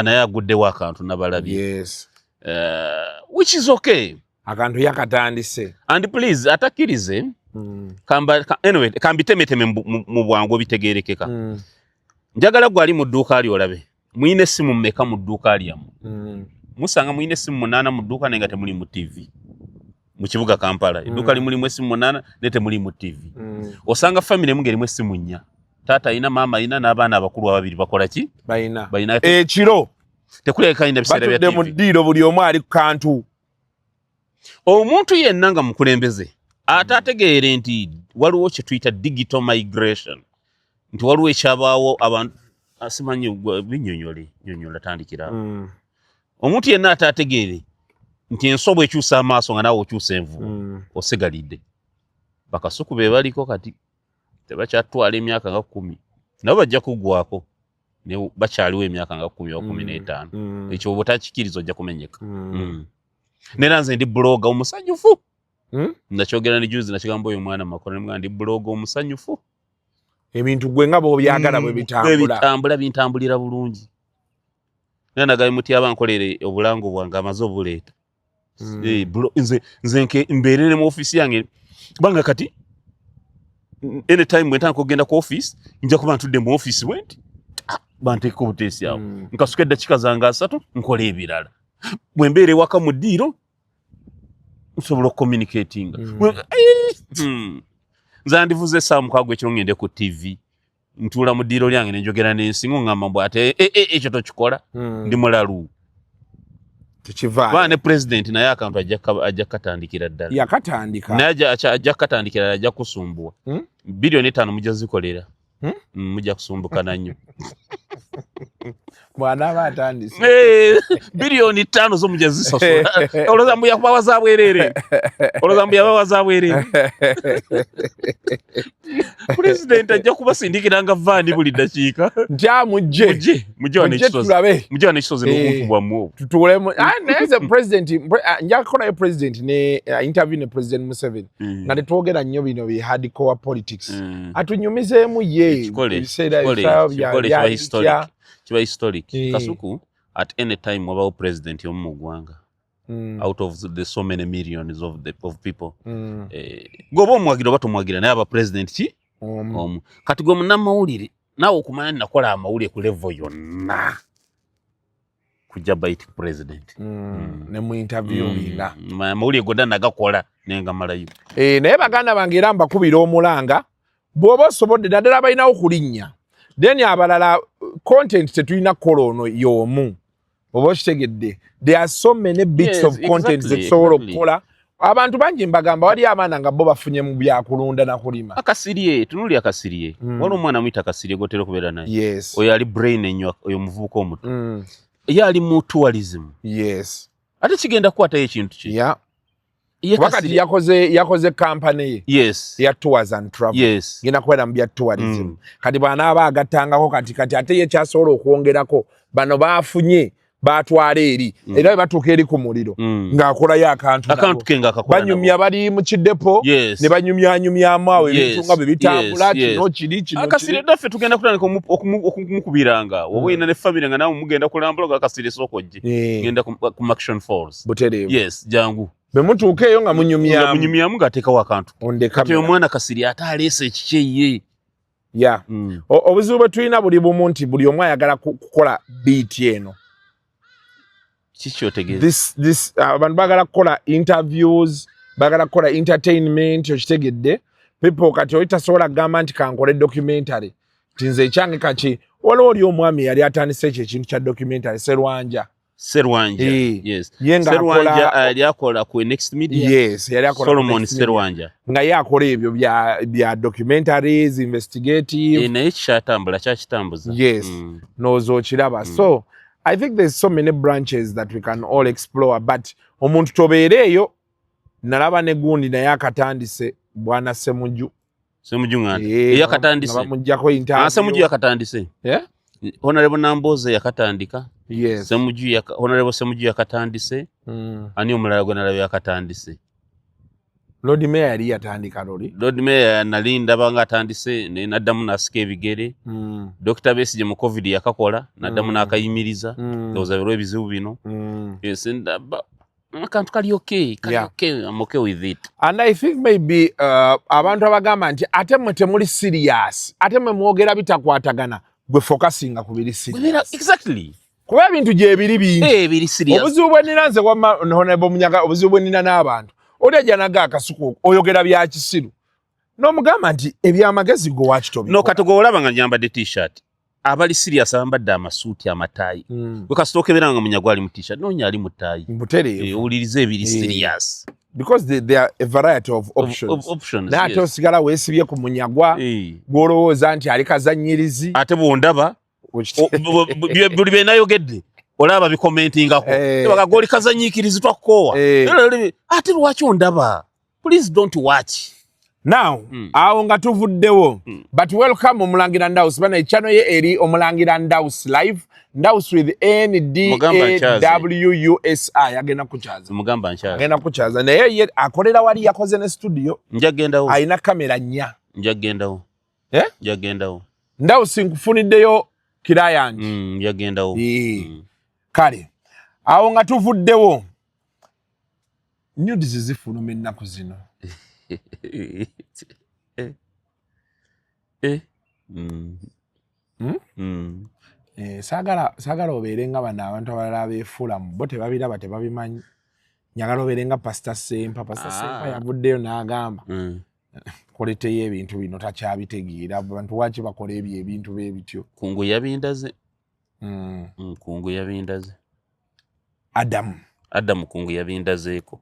naye aguddewo akantu nabalabye yes which is okay akantu yakatandise and please atakirize anyway kambitemeteme mu bwangu bitegerekeka njagala gwali mu dduuka ali olabe mwine simu mmeka mu dduuka aliyamu musanga mwine simu 8 mu dduuka nenga temuli mu TV mu kibuga Kampala edduuka limulimu esimu 8 ne temuli mu TV osanga family mungeri esimu 4 tata ina mama ina n'abaana abakulu ababiri bakola ki bayina ekiro tekuleka inda bisere bya TV batudde mu ddiiro buli omu ali ku kantu omuntu yenna nga mukulembeze atategeere nti waliwo kye tuyita digital migration nti waliwo ekyabaawo abantu asimanyi binyonyola tandikira omuntu yenna atategeere nti ensobo ekyusa amaaso nga naawe okyusa envu osigalidde bakasuku be baliko kati tebakyatwala emyaka nga 10 nabo bajja kugwako ne bakyaliwo emyaka nga 10 oba 15 ekyo obutakikirizo ojja kumenyeka nera nze ndi blogger omusanyufu nakyogera ne juzi nakigamba oyo mwana makolo ne ndi blogger omusanyufu ebintu gwe nga bo byagala bwe bitambula bintambulira bulungi nana gayi muti abankolere obulango bwange amaze obuleeta nze mberere mu office yange banga kati anytime mwentanga kugenda ku office nja kuba ntudde mu office wenti banteka obutesi awo nkasuka eddakiika zange 3 nkola ebirala bwe mbeere waka mu ddiiro nsobola okucommunicatinga nze ndivuze essaawa mukaaga ekiro ngende ku TV ntuula mu ddiiro lyange nenjogera n'ensingo ngamba mbw ate ekyo tokikola ndi mulalu tekivaayo ne president naye akantu ajja katandikira ddala yakatandika naye ajja katandikira ajja kusumbuwa bilioni 5 mujja zikolera mujja kusumbukana nnyo Mwana batandise. Bilioni 5 z'omujja zisasula. Oloza mbuya kubawa za bwerere. Oloza mbuya bawa za bwerere. President ajja kubasindikira nga vani buli dakiika. Nja mujje n'ekisozi n'okumpubwa mu. Tutulemu. Neze president nja kukola president ne interview ne President Museveni. Na tetwogera nnyo bino bi hardcore politics. Atunyumizeemu ye. Kiba historic. Kasuku at any time wabao president yomu gwanga. Out of the so many millions of people. Gobo mwagira bato mwagira naye aba president ki? Kati gwe munamawulire nawe okumanya nakola amawulire ku level yonna. Kujja bite president. Ne mu interview binga. Amawulire goda nagakola nenga malayo. Naye baganda bangira mbakubira omulanga bwoba osobodde ddala balina okulinnya. Then abalala content tetulina kolono yomu. Oba kitegedde. There are so many bits of content zetusobola okukola. Abantu bangi mbagamba wali abaana nga bo bafunye mu byakulunda na kulima. Akasiriye, tunuli akasiriye. Wano omwana mwita akasiriye gotera kubeera naye. Yes. Oyo ali brain enyo oyo muvubuka omuto. Ye ali mu tourism. Yes. Ate kigenda kukwata ekintu ki? Yeah. Wakati yakoze company. Yes. Ya tours and travel. Yes. Gina kwera mu bya tourism. Kati bana abagatangako kati ate ye kyasobola okwongerako bano bafunye batwala eri era batuuka eri ku muliro ng'akola ya akantu kenga akakola banyumya bali mu kidepo ne banyumyamu awo ebintu nga bwe bitambula kino akasire daffe tugenda kutandika okumukubiranga wowe ina ne family nga nawe mugenda kulambula nga akasire sokojje genda ku action force butereevu yes jangu be mutuuka eyo nga munyumyamu ng'ateekawo akantu kati omwana kasiri ate aleese ekikye ye obuzibu bwe tulina buli bumu nti buli omu ayagala kukola biiti eno. This abantu bagala kukola interviews, bagala kukola entertainment, okitegedde. People kati oyitasobola kugamba nti kankole documentary. Tinze ekyange kaki waliwo oli omwami yali atandise ekyo ekintu kya documentary Serwanja. Yes. Serwanja yali akola ku Next Media. Yes, yali akola Solomon Serwanja. Nga yakola ebyo bya documentaries, investigative. Naye kyatambula kyakitambuza. Yes. Nozo kiraba. So I think there's so many branches that we can all explore, but omuntu tobeereeyo nalaba ne gundi naye akatandise bwana Semuju ng'ate yakatandise bamuggyako interview. Semuju yakatandise Honorable Namboze yakatandika. Yes. Honorable Semuju yakatandise. Ani omulala gwe nalabye yakatandise. Lord Mayor yali yatandika loli. Lord Mayor nalinda banga atandise naddamu nasika ebigere. Dr. Besigye mu COVID yakakola naddamu nakayimiriza. Those are ebizibu bino. Yes, and akantu kali okay. I'm okay with it. And I think maybe abantu abagamba nti ate mwe temuli serious. Ate mwe mwogera bitakwatagana gwe focusinga ku biri serious. Exactly. Kuba ebintu gye biri bingi. Biri serious. Obuzibu bwe nina nze kwa Honorable Munyaga obuzibu bwe nina n'abantu. Odeja naga Kasuku oyogera bya kisiru. No mugamba nti ebyamagezi go wakitobi. No katogo olaba nga nyambadde t-shirt. Abali serious abambadde amasuuti amatayi. Bwe kasitooke beranga Munyagwa ali mu t-shirt no nyali mu tayi. Mbutere. Owulirize ebiri serious. Because there are a variety of options. Of options. Na ate osigala weesibye ku Munyagwa. Gwolowooza nti ali kazannyirizi. Ate bwondaba buli beenayogedde. Olaba bi commentingako. Baga goli kazanyikirizi twakoowa. Ate lwaki ondaba? Please don't watch. Now, awo nga tuvuddewo. But welcome Omulangira Ndawusi. Bana channel ye eri Omulangira Ndawusi live. Ndawusi with NDAWUSI. Agenda kuchaza. Mugamba nchaza. Agenda kuchaza. Naye ye akolera wali yakoze ne studio. Njagendawo. Aina kamera nnya. Njagendawo. Njagendawo. Ndawusi nkufuniddeyo kirayandi. Njagendawo. Kale awo nga tuvuddewo nudes zifuluma ennaku zino saagala obeere nga bano abantu abalala abeefulamu bo tebabiraba tebabimanyi nyagala obeere nga Pastor Sempa yavuddeyo n'agamba koleteyo ebintu bino takyabitegeera abantu waki bakola ebyo ebintu b'ebityo kungu yabindaze kungu yabindaze Adam kungu yabindazeeko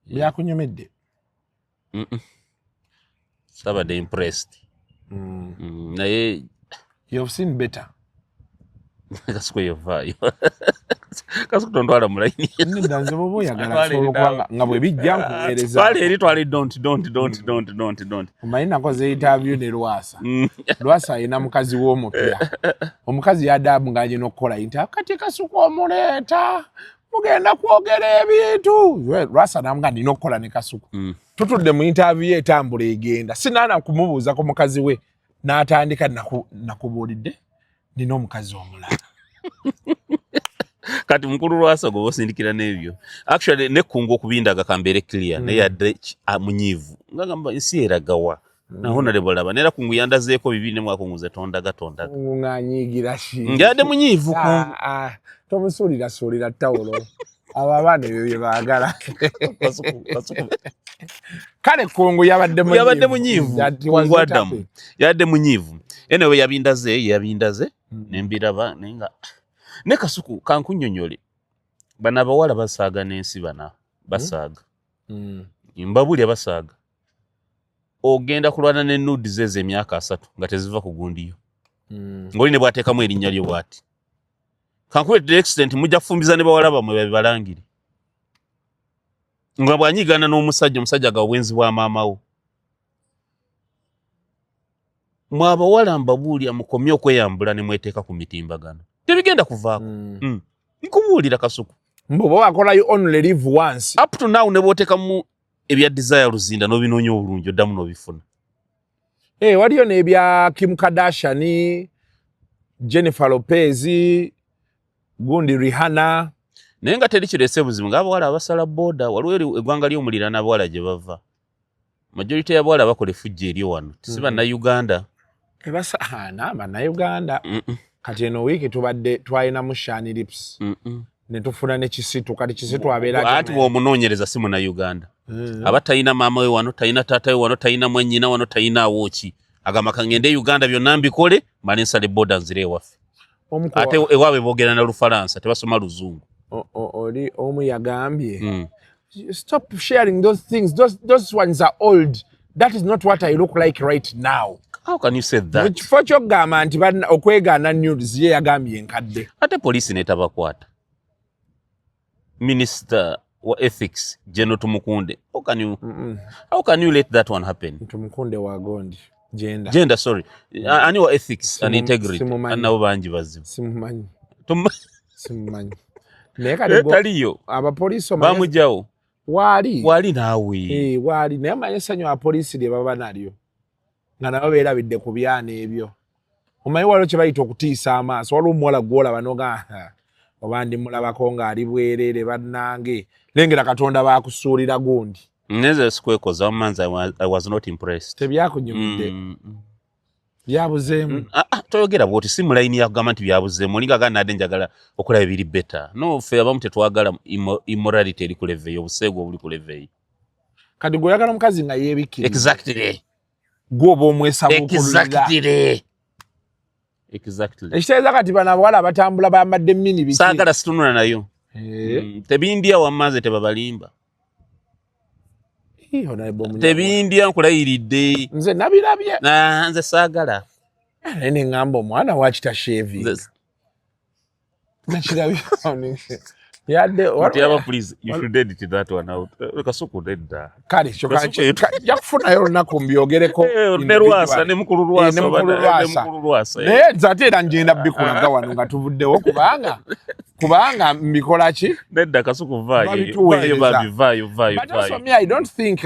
byakunyomedde sabadde impressed naye you've seen better Kasuku yovaayo. Kasuku tondwala mulaini. Ndanze bobo yagala sokuba nga bwe bijja nkuweereza. Twali don't. Omanyi nakoze interview ne Lwasa. Lwasa ayina mukazi w'omupya. Omukazi yadaabu ng'alina okukola interview. Kati Kasuku omuleeta. Mugenda kwogera ebintu. Lwasa namugamba nina okukola ne Kasuku. Tutudde mu interview etambula egenda. Sinaana kumubuuza ku mukazi we. N'atandika nakubuulidde. Nina omukazi omulala. Kati mukulu Lwasa gwe osindikira n'ebyo. Actually nekkunga okubindaga kambeere clear naye yadde munyiivu. Ngagamba ensi eragawa. Nahona lebolaba nera kungu yandazeeko 2 mwaka nguze tondaga. Nganyigira shi. Ngade munyiivu ku. Tomusuulira tawulo. Abaana ebyo baagala. Kasuku. Kale kungu yabadde munyiivu. Kungu Adamu. Yabadde munyiivu. Enewe yabindaze. Nembiraba nenga. Ne Kasuku kankunnyonnyole. Bana abawala basaaga n'ensi bana. Basaaga. Mbabuli abasaaga. Ogenda kulwana ne nudes ez'emyaka 3 nga teziva ku gundiyo. Ngoli ne bwateekamu erinnya lyo bwati. Kankuwedde accident mujja kufumbiza ne bawala bamwe babalangire. Nga bwanyigana n'omusajja ga obwenzi bwa maama wo. Mwabawala mbabuulira mukomye okweyambula ne mweteeka ku mitimbagano. Tebigenda kuvaako. Nkubuulira Kasuku. Mbo wakola you only live once. Up to now ne boteeka mu ebya desire luzinda n'obinoonya obulungi oddamu n'obifuna. Waliyo n'ebya Kim Kardashian, Jennifer Lopez, gundi Rihanna. Naye nga teri kirese buzibu ng'abawala abasala boda waliwo eggwanga ly'omuliraano abawala gye bava. Majority y'abawala bakola effujjo eri wano. Tisiba na Uganda. Na Uganda. Kati eno wiiki tubadde twalina mu Shani Lips. Ne tufuna ne Kisitu kati Kisitu abeera ati bw'omunoonyereza si muna Uganda. Aba talina maama we wano, talina taata we wano, talina mwannyina wano, talina awooki. Agamba kangende Uganda byonna mbikole male nsale boda nzire ewaffe. Ate ewaabwe boogera na Lufalansa tebasoma Luzungu. Oli omu yagambye. Stop sharing those things. Those ones are old. That is not what I look like right now. How can you say that? Kifo ky'okugamba nti okwegaana news ye yagambye enkadde. Ate poliisi n'etabakwata. Minister wa ethics General Tumukunde. How can you let that one happen? Tumukunde wa gondi. Gender, sorry. Ani wa ethics and integrity. Anabo banji bazibu. Simumanyi. Taliyo. Abapoliisi bamujjawo. Wali naawe. Wali naye amanyi essanyu abapoliisi lye baba nalyo. Nga nabo beerabidde ku byana ebyo. Omanyi waliwo kye bayita okutiisa amaaso. Waliwo omuwala gw'olaba noga oba ndi mulabako ng'ali bwereere bannange. Lengera Katonda baakusuulira gundi. Neze sikwekoza omanzi I was not impressed. Tebyakunyumidde. Byabuzeemu. Toyogera bw'oti si mu layini yakugamba nti byabuzeemu. Olinga ganadde njagala okulaba ebiri better. No, ffe abamu tetwagala immorality eri ku level obuseego obuli ku level. Kati gw'oyagala omukazi nga yeebikira. Exactly. Gw'oba omwesa bukulira. Exactly. Ekitegeeza kati bano abawala abatambula bambadde mini biki. Saagala situnula nayo. Tebindya wammaze tebabalimba. Tebindya nkulayiridde. Nze nabirabye. Nze saagala. Ne ngamba omwana wakita shaving. Nakirabye. Please, you should edit that one out. Kasuku did that. Kale, yakufuna yo lunaku mbyogereko. Ne Lwasa, ne mukulu Lwasa. Naye nzate era ngenda bikulaga wano nga tuvuddewo kubanga mbikola ki? Nedda Kasuku vayo. But also me, I don't think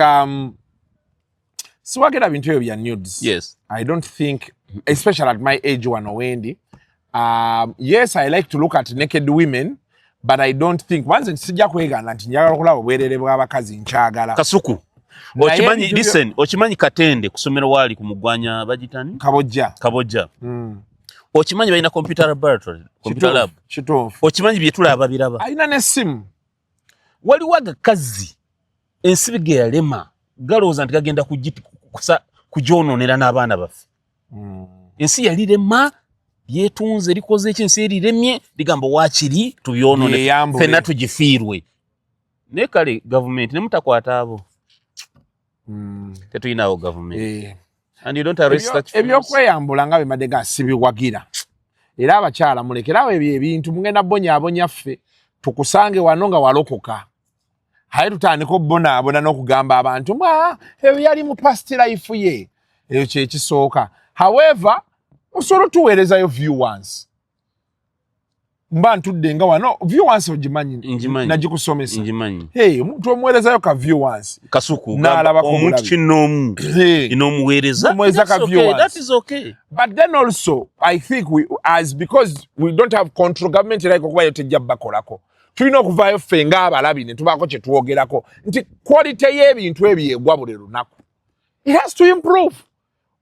siwagera bintu ebyo bya nudes. Yes. I don't think, especially at my age wano wendi, yes, I like to look at naked women. But I don't think once sijja kwegana nti njagala kulaba obwerere bw'abakazi nkyagala. Kasuku. Okimanyi Katende kusomero wali kumugwanya bagitani? Kabojja. Okimanyi balina computer laboratory, computer lab. Kituufu. Okimanyi bye tulaba biraba. Alina n'essimu. Waliwo agakazi ensibi ge yalema galowooza nti gagenda kugyonoonera n'abaana baffe. Ensi yalirema yetunze likoze ekinsi eriremye ligamba wakiri tubyonone fenna tugifiirwe. Ne kale government ne mutakwata abo. Tetuyinawo government. And you don't arrest such ebyokweyambula nga bemade gasibibwagira. era abakyala mulekerawo ebyo ebintu mugenda bonyabonya ffe tukusange wano nga walokoka haye tutandika obbonaabona n'okugamba abantu ebyo yali mu past life ye ekyo kyekisooka however osobola tuweerezayo viewers mba ntudde nga wano viewers ogimanyi nagikusomesa omuntu omuweerezayo ka viewers Kasuku omuntu kinoomu inoomuweereza ka viewers that is okay but then also I think because we don't have control government like okuba yotejja bakolako tulina okuvaayo ffe ng'abalabi ne tubaako kye twogerako nti quality y'ebintu ebyo egwa buli lunaku it has to improve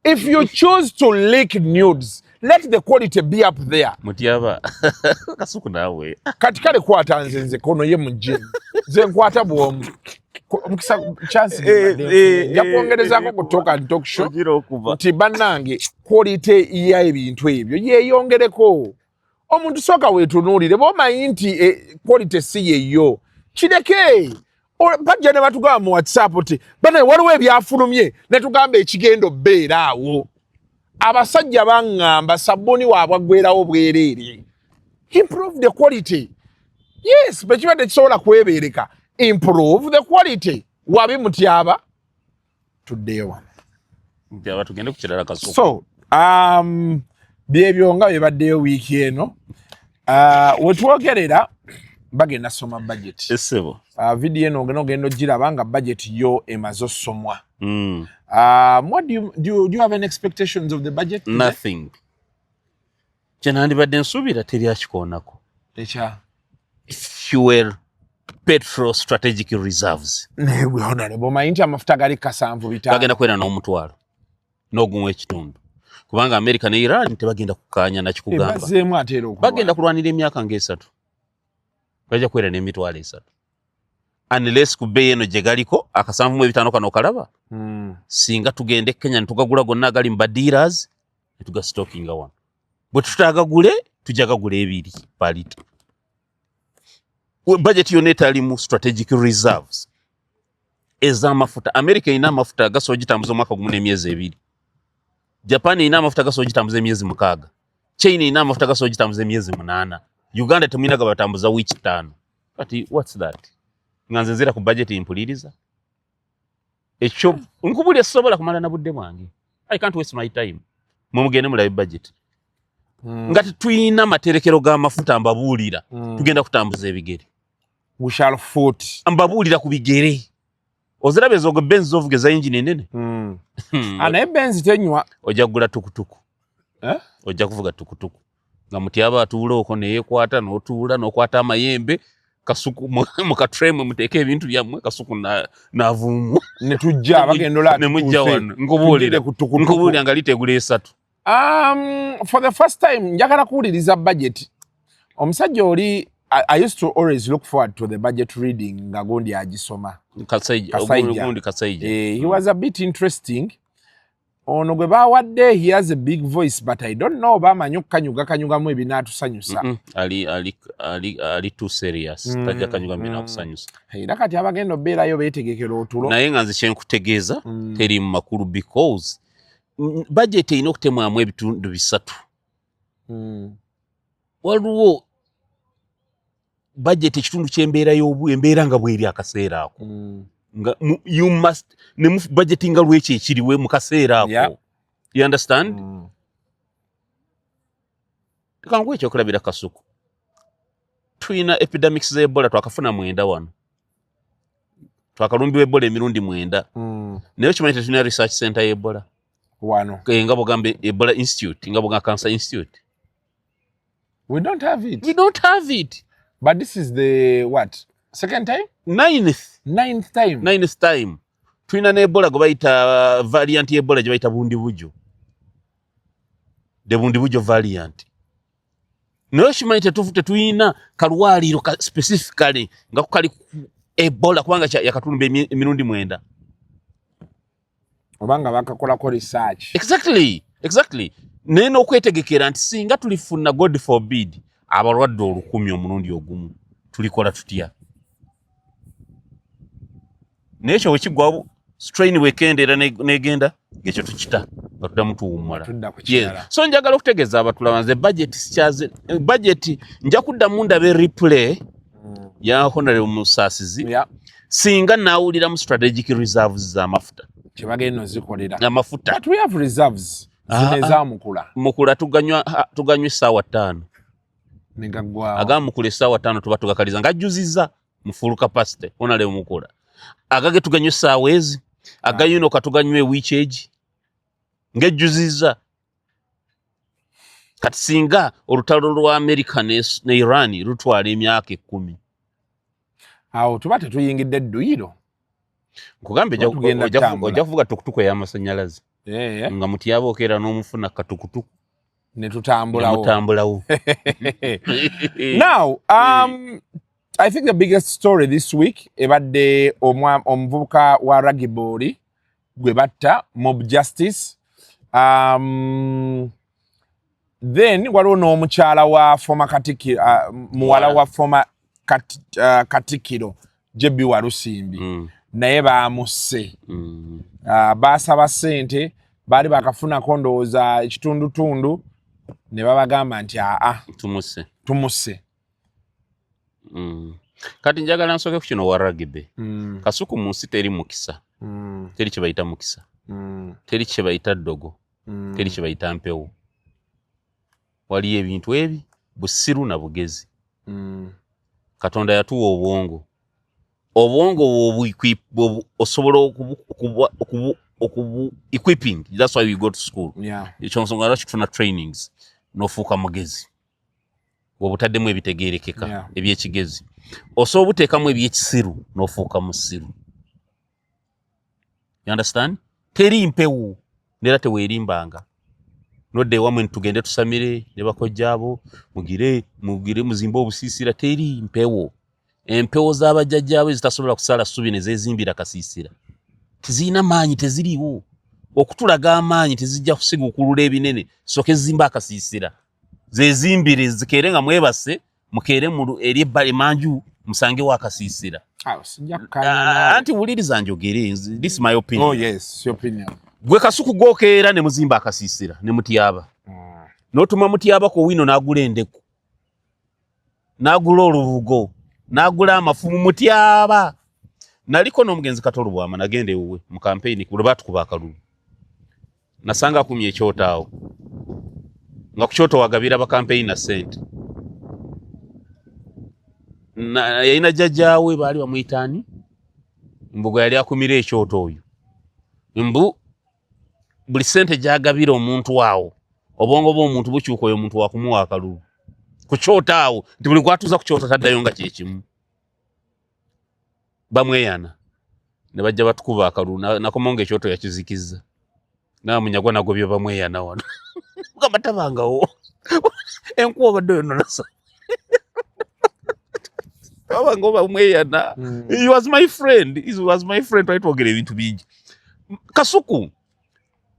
if you choose to leak nudes let the quality be up there Mutyaba Kasuku nawe kati kale kwata nze kono ye mujje nze nkwata bwomu omukisa chance yakwongerezako kutoka talk show nti bannange quality ya ebintu ebyo yeyongereko omuntu soka wetunuulire bomanyi nti quality si yeyo kireke bajja ne batugamba mu WhatsApp ti bana waliwo ebyafulumye ne tugamba ekigendo bbeera awo abasajja bangamba sabuni waabwaggwerawo bwereere improve the quality yes bekibadde kisobola kwebeereka improve the quality wabi Mutyaba tuddeyo wano Mutyaba tugende ku kirala Kasuku so byebyo nga bibaddeyo wiiki eno wetwogerera bagenda soma budget esebo video eno ogenda ogiraba nga budget yo emaze osomwa what do you have any expectations of the budget today? Nothing kyenandibadde nsuubira teryakikoonako ekya fuel petrol strategic reserves bomanyi nti amafuta gali kasanvu bitaano bagenda kwera n'omutwalo n'ogumu ekitundu kubanga America ne Iran tebagenda kukaanya nakikugamba bagenda kulwanira emyaka nga3 bajja kwera n'emitwalo 3 unless kubbe eno gye galiko akasanvu mu 5 kano kalaba singa tugende Kenya ntugagula gonna agali mu dealers netuga stocking one bwe tutagagule tujagagula 2 palito budget yonna etali mu strategic reserves ez'amafuta America ina amafuta gasobola gitambuza omwaka gumu n'emyezi 2 Japan ina amafuta gasobola gitambuza emyezi 6 China ina amafuta gasobola gitambuza emyezi 8 Uganda temina gabatambuza wiki 5 kati what's that nganze nzira ku budget impuliriza ekyo nkubuli sobola kumala na budde bwange I can't waste my time mumugende mulabe budget ngati tuina materekero ga mafuta ambabuulira tugenda kutambuza ebigere we shall foot ambabuulira ku bigere ozirabe ezo benzi ovugeza engine enene ana benzi tenywa ojja kugula tukutuku ojja kuvuga tukutuku nga Mutyaba atuula okwo ne yekwata n'otuula n'okwata amayembe Kasuku mu katreme muteeke ebintu byammwe Kasuku navumu ne tujja bagendola ne mujja wano ngobuulira nga litegula 3 for the first time njagala kuwuliriza budget omusajja oli I used to always look forward to the budget reading nga gondi agisoma Kasaija he was a bit interesting ono gwe bawadde he has a big voice but I don't know bamanyi okukanyugamu ebinaatusanyusa ali too serious tajja kanyuga mbina kusanyusa era kati abagenda obeerayo beetegekera otulo naye nga nze kyenkutegeeza teri mu makulu because budget erina okutemwamu ebitundu 3 waliwo budget ekitundu ky'embeera embeera nga bweri akaseera ako nga you must ne budget nga lwekyo ekiriwe mu kaseera ako you understand kangu ekyo kulabira Kasuku tuina epidemics za Ebola twakafuna 9 wano twakalumbiwa Ebola emirundi 9 naye kimanyi tuina research center ya Ebola wano nga bogambe Ebola Institute nga boga Cancer Institute we don't have it but this is the what second time 9th time tuina ne Ebola go bayita variant ya Ebola gye bayita bundibujo de bundibujo variant no shimanyi tetuina kalwaliro specifically nga kukali Ebola kubanga yakatundu emirundi 9 obanga bakakola ko research exactly neno okwetegekera nti singa tulifuna God forbid abalwadde 10 omulundi ogumu tulikola tutya nekyo wekigwa strain weekend era negenda gekyo tukita batudda mutuwumula. So njagala okutegeeza abatulabanze budget nja kuddamu ndabe replay ya Honorable Musasizi singa naawulira mu strategic reserves z'amafuta. Kyebagenda zikolera. Amafuta. But we have reserves. Zinezamukula. Mukula tuganywa essaawa 5. Negagwa. Agamukula essaawa 5 tuba tugakaliza ngajjuziza mu full capacity. Honorable Mukula. Agage tuganywa essaawa ezi. Agayino katuganywe weekage. Ngejjuziza. Kati singa olutalo lwa America ne Iran lutwala emyaka 10. Awo tuba tetuyingidde dduyiro. Nkugambe ojja kuvuga tukutuku ey'amasanyalaze. Nga mutyaba okeera n'omufuna katukutuku. Ne tutambulawo. Mutambulawo. Now, I think the biggest story this week ebadde omuvubuka wa rugby gwe batta mob justice. Then waliwo n'omukyala wa former Katikiro, muwala wa former Katikiro Jebi Walusimbi. Naye bamusse. Baasaba ssente baali bakafunako ndowooza ekitundutundu ne babagamba nti tumusse. Kati njagala nsooke ku kino wa rugby. Kasuku mu nsi teri mukisa. Teri kye bayita mukisa. Teri kye bayita ddogo. Teri kye bayita mpewo. Waliyo ebintu ebi busiru na bugezi. Katonda yatuwa obwongo. Obwongo osobola equipping. That's why we go to school. Ekyonsonga lwaki tufuna trainings n'ofuuka mugezi. Wabutaddemu ebitegeerekeka ebyekigezi. Osobola obuteekamu ebyekisiru n'ofuuka musiru. You understand? Teri mpewo nera teweerimbanga. Nodde wamwe ntugende tusamire ne bakojjaabo mugire muzimba obusiisira teri mpewo. Empewo z'abajjajjaabe zitasobola kusala ssubi ne zeezimbira kasiisira. Tezirina maanyi teziriwo. Okutulaga amaanyi tezijja kusiga okulula ebinene soke zimba akasiisira. Zeezimbire zikeere nga mwebase mukeere eri ebbali manju musange wa akasiisira. Anti wuliriza njogere. This is my opinion. Oh yes, your opinion. Gwe Kasuku gokeera ne muzimba akasiisira ne mutyaba. N'otuma mutyaba ko wino n'agula endeku. N'agula olubugo. N'agula amafumu mutyaba. Naliko n'omugenzi Katolo Bwama nagenda ewuwe mu campaign ku batukuba akalulu. Nasanga kumye ekyota awo. Nga ku kyoto wagabira ba campaign na sente. Na yina jjajjaawe baali bamuyitani. Mbugo yali akumira ekyoto oyo. Mbu buli sente gyagabira omuntu waawo. Obwongo bw'omuntu bukyuka oyo omuntu wakumuwa akalulu. Ku kyoto awo nti buli gwatuuza ku kyoto taddayo nga kyekimu. Bamweyana ne bajja batukuba akalulu nakomonga ekyoto yakizikiza. Munyagwa nagobye bamweyana wano. Gamba tabangawo. Enkuba badde yonna nasa. Tabangawo bamweyana. He was my friend. He was my friend. Twagera ebintu bingi. Kasuku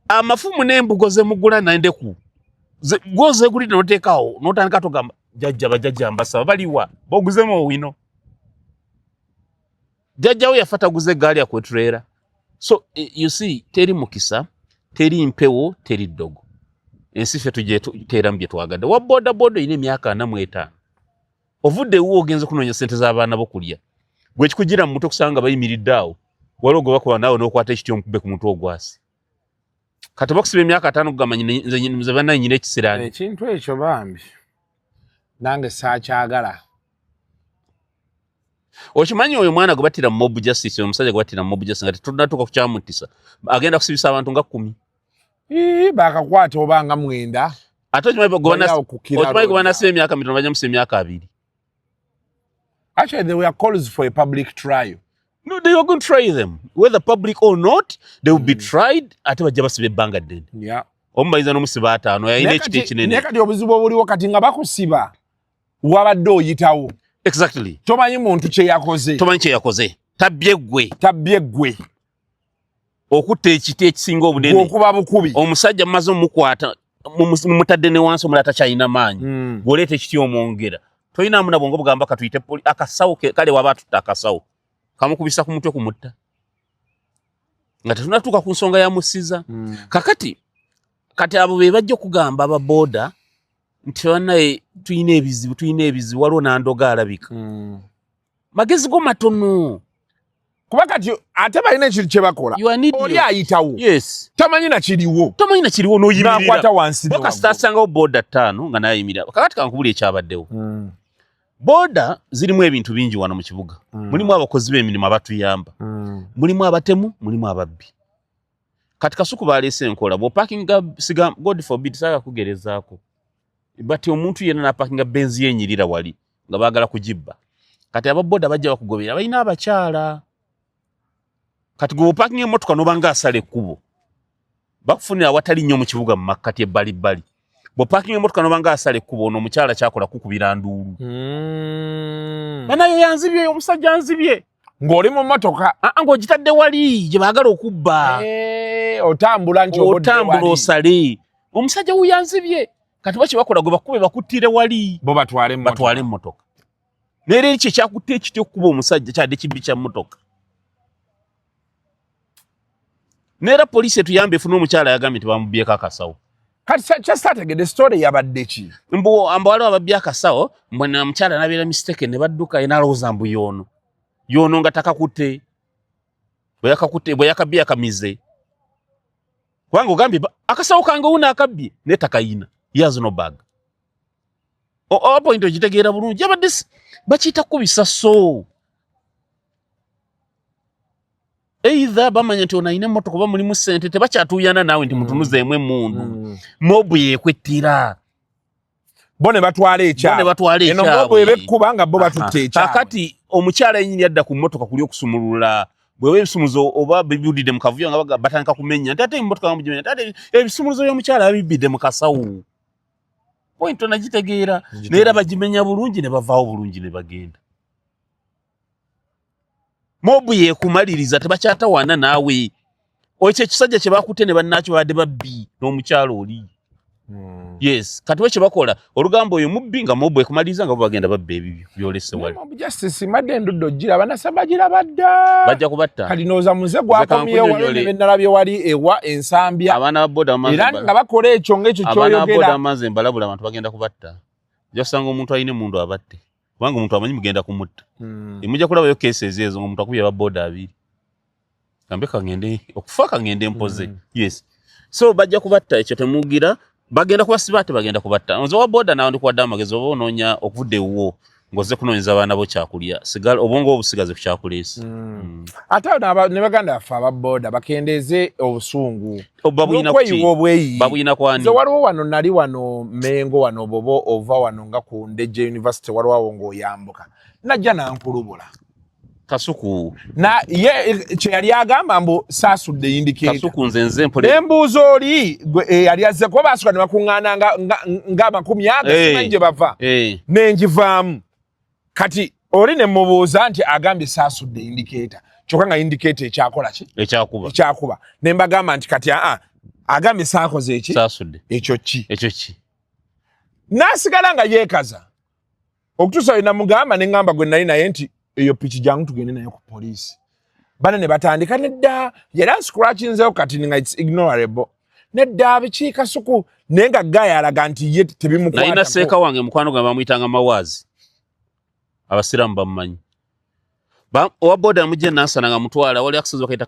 amafumu n'embugo ze mugula nandeku. Goze guli noteekawo notandika togamba jjajja mbasaba baliwa boguzemo wino. Jjajjawo yafata guze gaali akwetrera. So you see teri mukisa, teri mpewo, teri ddogo. Ensi ffe tujje teera mu bye twagadde. Wa boda ine emyaka 45. Ovudde wo ogenze kunoonya sente z'abaana bokulya. Gwe kikugira mu muto kusanga bayimiridde awo. Waliwo gwe bakola naawe n'okwata ekiti omukube ku mutwe ogwasi. Kati bakusiba emyaka 5 kugamba nze bannannyina ekisiraani. Ekintu ekyo bambi nange saakyagala. Okimanyi oyo mwana gwe battira mu mob justice, omusajja gwe battira mu mob justice nga tetunnatuuka ku kyamuttisa. Agenda kusibisa abantu nga 10. Bakakwata oba nga 9. Ate okimanyi gwe banasiba emyaka 5 bajja musiba emyaka 2. Actually, there were calls for a public trial. No, they were going to try them. Whether public or not, they will be tried. Ate bajja basiba ebbanga ddene. Yeah. Omubayiza n'omusiba 5 yalina ekiti ekinene. Naye kati obuzibu obuliwo kati nga bakusiba wabadde oyitawo. Exactly. Tomanyi muntu kye yakoze. Tomanyi kye yakoze. Tabbye ggwe. Okutta ekiti ekisinga obunene. Okuba bukubi. Omusajja mmaze omukwata mumutadde ne wansi omulala takyalina maanyi. Gwoleeta ekiti omwongera. Toyina amuna bwongo bugamba katuyite akasawo kale waba atutta akasawo. Kamukubisa ku mutwe kumutta. Nga tetunatuuka ku nsonga ya musiza. Kakati kati abo be bajja kugamba aba boda nti banaye tuyina ebizibu waliwo nandoga alabika magezi go matono kuba kati ate balina ekintu kye bakola oli ayitawo tamanyi na kiriwo n'oyimirira n'akwata wansi kasita asangawo boda 5 nga nayimirira kakati kankubula ekyabaddewo boda zirimu ebintu bingi wano mu kibuga mulimu abakozi b'emirimu abatuyamba mulimu abatemu mulimu ababbi kati Kasuku baleese enkola bw'opakinga siga God forbid saga kugerezaako but omuntu yenna n'apakinga benzi yenyirira wali nga baagala kugibba kati ababoda bajja bakugobera balina abakyala kati bw'opakinga emmotoka n'obanga asala ekkubo bakufunira awatali nnyo mu kibuga mu makkati ebbalibbali bw'opakinga emmotoka n'obanga asala ekkubo ono omukyala kyakola kukubira nduulu banayo yanzibye omusajja anzibye ng'oli mu mmotoka ng'ogitadde wali gye baagala okubba otambula nti otambula osale omusajja wuyanzibye kati bakye bakola gwe bakube bakuttire wali bo batwale emmotoka neera eri kyekyakutte ekitya okukuba omusajja kyadde kibbi kya mmotoka neera poliisi etuyamba efuna omukyala yagambye nti bamubyeko akasawo kati kyesaategedde story yabadde ki waliwo ababbi akasawo mbona omukyala nabeera mistake ne badduka enaalowooza mbu yono nga takakutte bwe yakabbye akamize kubanga ogambye akasawo kange wuno akabbye naye takayina yazo no bag point ogitegeera bulungi yabadde bakiyita kubisa so either bamanya nti onayina emmotoka oba mulimu ssente tebakyatuyana naawe nti mutunuzeemu emundu mobu yekwettira bo ne batwala ekyabo eno mobu ebekkuba nga bo batutte ekyabo kakati omukyala yenyini adda ku mmotoka kuli okusumulula bwewe ebisumuzo oba bibudde mu kavuyo nga batandika kumenya nti ate emmotoka bamugimenya ate ebisumuzo by'omukyala bibidde mu kasawo point onagitegeera neera bagimenya bulungi ne bavaawo bulungi ne bagenda mobu yekumaliriza tebakyatawaana naawe ekyo ekisajja kye bakutte ne bannakyo badde babbi n'omukyala oli yes kati bwe kye bakola olugambo oyo mubbi nga mobu ekumaliriza nga bo bagenda babba ebibyo byolese wali justice madde enduddo gira banasaba gira badda bajja kubatta kati nooza muze gwakomyewo wali bennalabye wali ewa ensambya abaana baboda era nga bakola ekyo ng'ekyo kyoyogera abaana baboda amaze mbalabula abantu bagenda kubatta jasanga omuntu ayine mundu abatte kubanga omuntu amanyi mugenda kumutta mujja kulabayo cases ezo ng'omuntu akubye baboda abiri kambe kangende okufa kangende mpoze yes so bajja kubatta ekyo temugira bagenda kubasiba bagenda kubatta nzo wa boda nawo ndikuwadde amagezi oba onoonya okuvudde ewuwo ng'ozze kunoonyeza abaana bo kyakulya sigala obwongo obusigaze ku kyakuleesi ate ne baganda baffe ababoda bakendeeze obusungu n'okweyiwa obweyi babuyina kwani nze waliwo wano nali wano Mengo wano bobo ova wano nga ku Ndejje University waliwo awo ng'oyambuka najja nankulubula Kasuku na ye kye yali agamba mbu saasudde indicator Kasuku nze mpole embuuzo oli yali azze kuba baasuka ne bakuŋŋaana nga 100 simanyi gye bava n'engivaamu kati oli ne mubuuza nti agambye saasudde indicator kyokka nga indicator ekyakola ki ekyakuba ne mbagamba nti kati agambye saakoze eki saasudde ekyo ki n'asigala nga yeekaza okutuusa we namugamba ne ŋŋamba gwe nali naye nti eyo piki jangu tugende nayo ku poliisi bana ne batandika nedda yali scratchinzeho kati nga it's ignorable nedda biki Kasuku naye nga Gaya alaga nti ye tebimukwata nalina seeka wange mukwano gwe bamuyitanga Mawaazi abasiraamu bamumanyi owa boda amugye nansana nga mutwala wali akasozi bakaita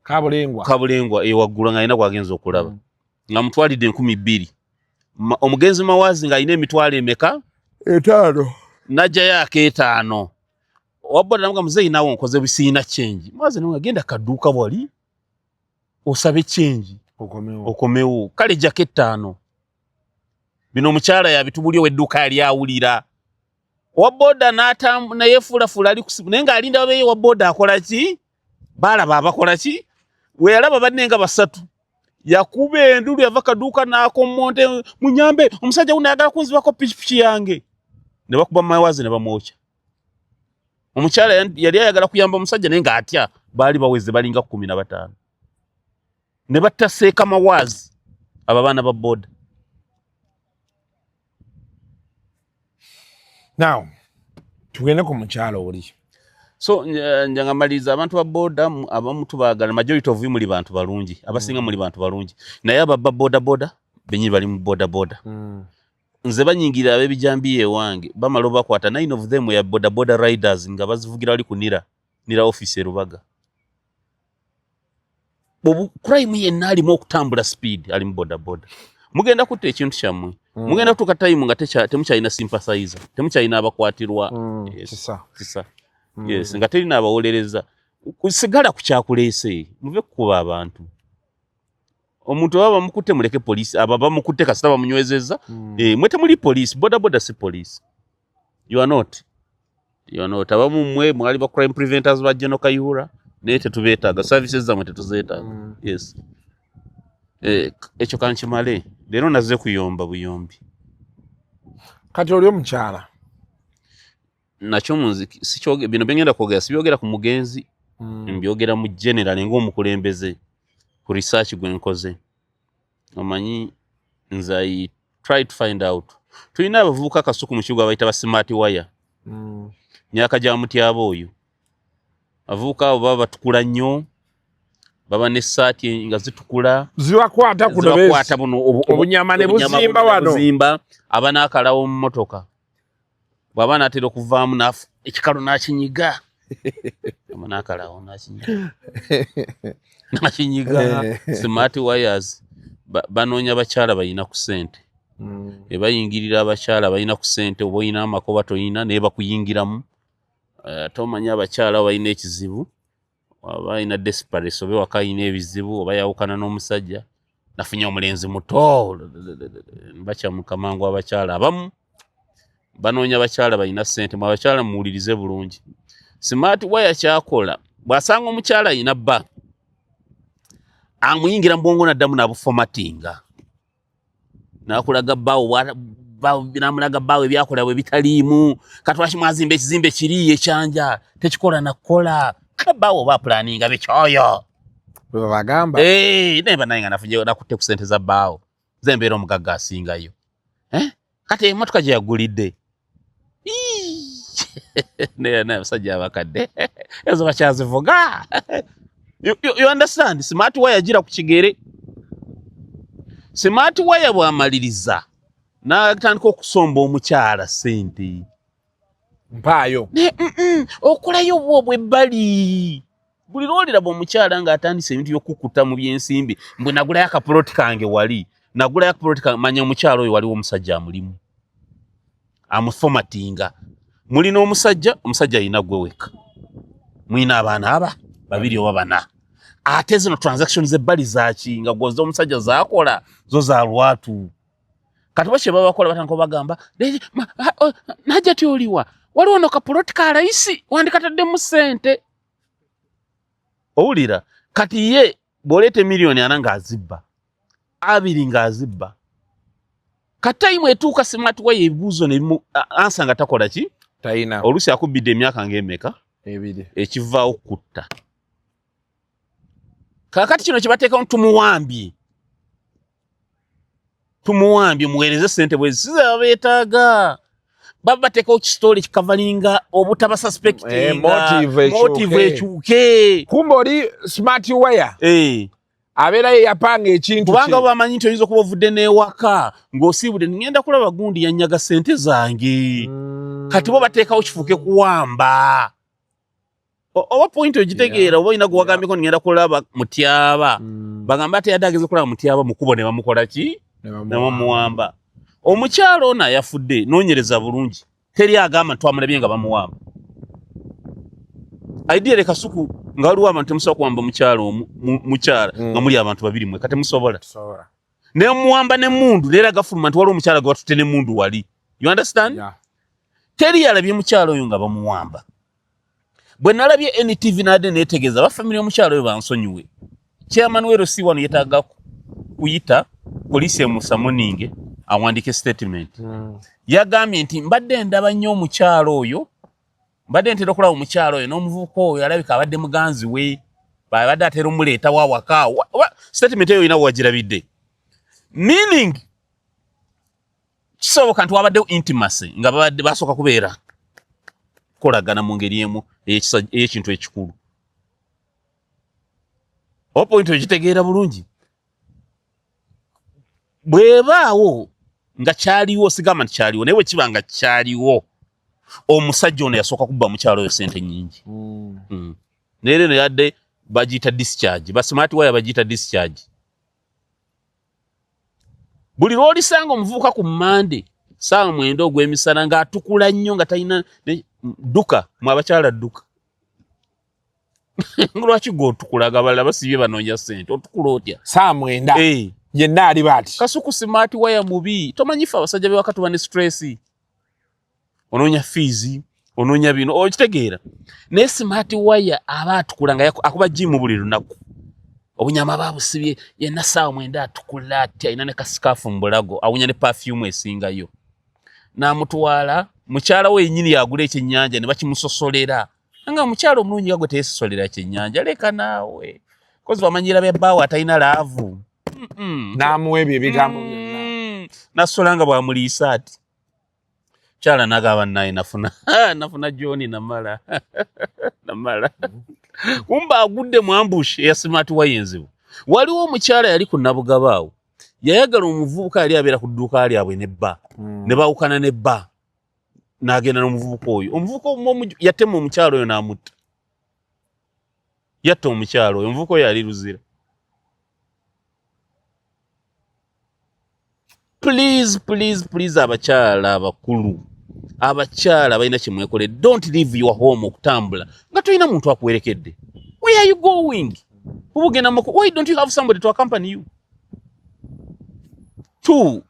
kabulengwa ewaggulu nga alina gwagenza okulaba nga mutwalidde 2,000 omugenzi Mawaazi nga alina emitwalo emeka 5 najjayo akeetaano waboda namuga muzeyi nawo nkoze bisiina change mwaze nunga genda kaduuka wali osabe change okomewo kale jacket 5 bino omukyala yabitubulyo wedduuka yali awulira waboda na yefulafula ali kusibu naye nga alinda babeyo waboda akola ki balaba abakola ki we yalaba bannenga basatu yakuba endulu yava kaduuka n'akommonte munyambe omusajja wuno ayagala kunzibako pikipiki yange ne bakuba Mawaazi ne bamwokya omukyala yali ayagala kuyamba omusajja naye nga atya baali baweze balinga 15 ne battaseeka Mawaazi ababaana ba boda now tugende ku mukyala oli So njangamaliza abantu ba boda abamu tubagala majority of muli bantu balungi abasinga muli bantu balungi naye ababa boda benyi bali mu boda nze banyingira abebijambiye wange bamaloba kwata 9 of them ya boda riders nga bazivugira ali kunira office e Rubaga bobu crime ye nali mo kutambula speed ali mu boda mugenda kutte ekintu kyamwe mugenda kutuka time nga temukyalina sympathizer temukyalina abakwatirwa kisa yes nga terina abawolereza kusigala kukyakulese muve kuba abantu omuntu baba mukute muleke police ababa mukute kasita bamunywezeza mwete muli police boda si police you are not abamu mwe mwali ba crime preventers ba General Kayihura nete tubetaga services za mwete tuzeta yes ekyo kanchimale lero naze kuyomba buyombi kati oli omukyala nakyo muziki sichoge bino bengenda kwogera sibyogera ku mugenzi mbyogera mu general ng'omukulembeze ku research gwenkoze omanyi nzai try to find out tulina abavubuka Kasuku mu kibuga bayita ba smart wire nyaka ja mutyabo oyo avubuka abo baba batukula nnyo baba ne saati nga zitukula zibakwata kuno bezi obunyama ne buzimba wano abana akalawo mu motoka baba natero kuvaamu nafu ekikalo nakinyiga abana akalawo nakinyiga smart wires banonya abakyala bayina ku sente bayingirira abakyala bayina ku sente oba oyina amakoba toyina ne bakuyingiramu tomanya abakyala bayina ekizibu bayina desperate oba wakayina ebizibu oba yawukana n'omusajja nafunya omulenzi muto bacha mukamangu abakyala abamu banonya abakyala bayina sente mu abakyala muwulirize bulungi smart wire kyakola bwasanga omukyala ayina bba amuyingira mbongo naddamu nabuformatinga nakulaga bawo binamulaga bawo ebyakola bwe bitaliimu katwashi mwazimbe ekizimbe kiriye kyanja tekikola nakola bawo ba planninga bekyoyo bagamba nemba naye nga nafunye nakutte ku sente za bawo zembeera omugagga asingayo kati emotoka gye yagulidde naye abasajja abakadde ezo bakyazivuga you understand smart wire gira ku kigere smart wire bwamaliriza natandika okusomba omukyala sente mpaayo okolayo bwobwe bali buli lwoliraba omukyala nga atandise ebintu byokukuta mu byensimbi mbwe nagulayo akapuloti kange wali nagulayo akapuloti kange manya omukyala oyo waliwo omusajja amulimu amuformatinga mulina omusajja ayina gwe weka mwina abaana aba babiri oba bana ate zino transactions ebbali zaki nga gwoza omusajja zakola zo za lwatu kati bwe babakola batanko bagamba najja tyoliwa waliwo no kapuloti ka layisi wandikatadde mu sente owulira kati ye bw'oleeta miliyoni ana ng'azibba abiri ng'azibba katayimu etuuka smart wire ebibuuzo nebimu ansa nga takola ki tayina oluusi akubbidde emyaka ng'emeka ebiri ekivaawo kutta kakati kino kyebateekamu tumuwambye muweereze sente bwezi siza beetaaga baba bateekawo kisitole kikavalinga obutaba suspectinga motive ekyuke kumbe oli smart wire abeera ye yapanga ekintu kubanga bamanyi nti oyinza okuba ovudde n'ewaka ng'osiibudde ngenda kulaba gundi yanyaga sente zange kati bo bateekawo kifuuke kuwamba oba point ogitegeera oba oyina gwewagambyeko ngenda kulaba mutyaba bagamba ate yadde ageze kulaba mutyaba mukubo ne bamukola ki ne bamuwamba omukyalo ono ayafudde noonyereza bulungi teri agamba twamulabye nga bamuwamba ideale Kasuku nga waliwo abantu temusobola kuwamba mukyala nga muli abantu babiri mwe kati musobola ne muwamba n'emmundu leera gafuluma nti waliwo omukyala gwe batutte n'emmundu wali you understand teri yalabye mukyala oyo nga bamuwamba bwe nalabye NTV nadde neetegeeza bafamily omukyala oyo bansonyiwe chairman w'erosi wano yetaaga kuyita poliisi emusamoninge awandike statement yagambye nti mbadde ndaba nnyo omukyala oyo mbadde ntera okulaba omukyala oyo n'omuvubuka oyo alabika abadde muganzi we babadde atera omuleeta wawaka statement eyo oyina wagirabidde meaning kisoboka nti wabaddewo intimacy nga babadde basooka kubeera kukolagana mu ngeri emu ey'ekintu ekikulu. Opoint ogitegeera bulungi. Bwebaawo nga kyaliwo sigamba nti kyaliwo naye bwe kiba nga kyaliwo omusajja ono yasooka kubba mukyalo oyo ssente nnyingi. Naye eno yadde bagiyita discharge, ba smart wire bagiyita discharge. Buli lw'olisanga omuvubuka ku Mande saa 9 ogw'emisana ng'atukula nnyo nga talina dduka mu abakyala dduka. Lwaki gw'otukulaga abalala basibye banoonya ssente otukula otya? Saa 9 yenna ali bati. Kasuku smart wire mubi. Tomanyi ffe abasajja be wakati wane stress. Onoonya fees, onoonya bino. Okitegeera. Ne smart wire aba atukula nga akuba gym buli lunaku. Obunyama babusibye yenna saa 9 atukula atya ina ne kasikafu mbulago awunya ne perfume esingayo. N'amutwala mukyala we yennyini yagula ekyennyanja ne bakimusosolera. Nga mukyala omulungi gagwe teyesosolera ekyennyanja leka naawe. Kozi bamanyira bebbaawo atalina laavu. N'amuwa ebyo ebigambo byonna. Nasolanga bwamuliisa ati. Kyala nagaba naye nafuna John namala. Namala. Kumba agudde mu ambush eya smart wire enzibu. Waliwo omukyala yali ku Nabugabaawo. Yayagala omuvubuka yali abeera ku dduuka lyabwe nebba. Ne bawukana nebba. N'agenda n'omuvubuka oyo. Omuvubuka omu yatema omukyala oyo n'amutta. Yatta omukyala oyo. Omuvubuka oyo yali luzira. Please abakyala abakulu. Abakyala balina kimwekole. Don't leave your home okutambula nga tolina muntu akuwerekedde. Where are you going? Why don't you have somebody to accompany you? 2,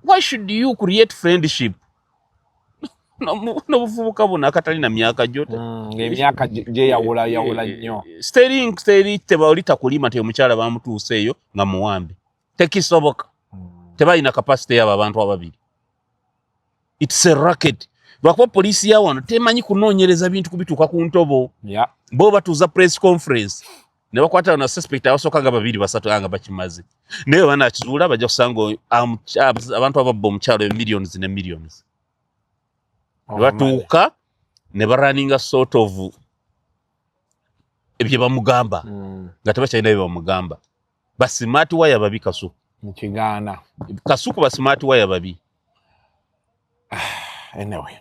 why should you create friendship? Nobuvubuka buna akatalina myaka jota. Emyaka gye yawula nnyo. Steri tebalita kulima te omukyala bamutuuseeyo nga muwambe. Tekisoboka. Tebalina capacity y'abo abantu ababiri. It's a racket. Lwakuba poliisi ya wano temanyi kunoonyereza bintu kubituuka ku ntobo. Bo batuuza press conference. Ne bakwata na suspect abasooka nga 2 3 nga bakimaze. Naye banakizuula bajja kusanga abantu ababba omukyalo millions ne millions. Batuuka ne baraninga sort of ebye bamugamba. Nga tebakyalina bye bamugamba. Ba smart wire babi Kasuku. Mukigana. Kasuku ba smart wire babi. Anyway.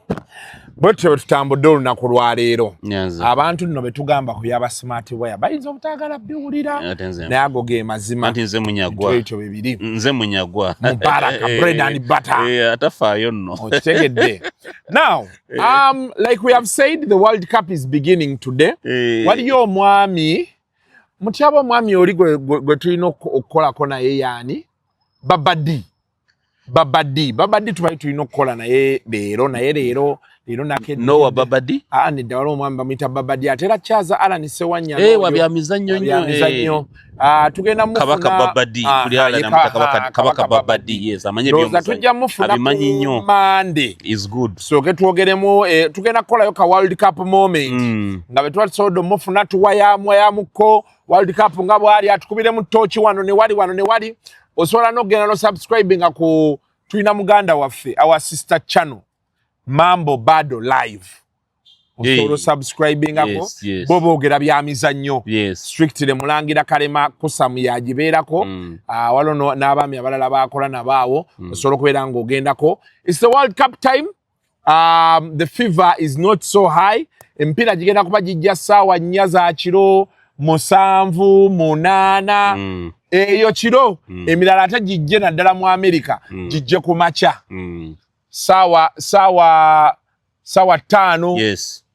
Bwetyo tutambudde olunaku lwa leero. Abantu nno betugamba ku yaba smart wire bayinza obutaagala biwulira. Naye ago ge mazima. Anti nze munyagwa. Ekyo bibiri. Nze munyagwa. Mubaraka bread and butter. Atafaayo nno. Okitegedde. Now, like we have said, the World Cup is beginning today. Waliyo omwami mutyaba omwami oli gwe tulina okukolako naye yaani Babadi tubayi tulina okukola naye leero nakedde. Nowa Babadi? Nedda waliwo omwami bamuyita Babadi ate era Kyaza Alan Sewanya. Wabyamizannyo nnyo. Tugenda mufuna Kabaka Babadi kuli ala namutta Kabaka Babadi, yes, amanye byomuzannyo. Tujja mufuna abimanyi nnyo. Monday is good. So twogeremu tugenda kukolayo ka World Cup moment. Nga bwe twatusobodde mufuna tuwayamuko World Cup nga bwali atukubiremu tochi wano ne wali. Osobola n'ogenda no subscribing ku tulina muganda waffe our sister channel Mambo Bado Live. Osobola subscribing ako bo boogera byamizannyo. Strictly Mulangira Kalema Kusamu yagibeerako. Waliwo n'abaami abalala baakola nabaawo. Osobola okubeera ng'ogendako. It's the World Cup time. The fever is not so high. Empiira gigenda kuba gijja ssaawa 4 za kiro 7 8 eyo kiro emirala ate gijje naddala mu America gijje ku macha sawa 5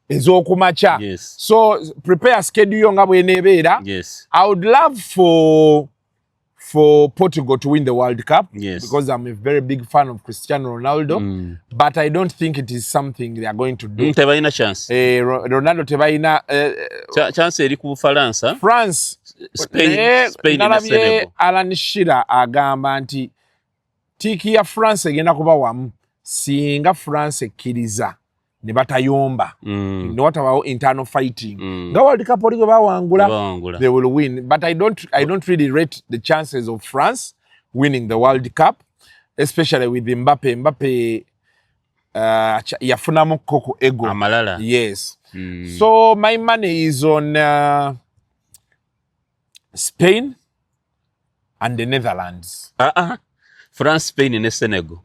ez'okumacha. So prepare schedule nga bw'eneebeera. I would love for Portugal to win the World Cup because I'm a very big fan of Cristiano Ronaldo, but I don't think it is something they are going to do. Tebaina chance. Ronaldo tebaina chance eri ku Faransa. France, Spain na Senegal. Alan Shearer agamba nti tiki ya France egenda kuba wamu singa France ekkiriza ne batayomba. Ne watabawo internal fighting. Nga World Cup oli gwe bawangula, they will win. But I don't really rate the chances of France winning the World Cup, especially with Mbappe. Mbappe yafunamu ku ego amalala. Yes. So my money is on Spain and the Netherlands. France, Spain ne Senegal.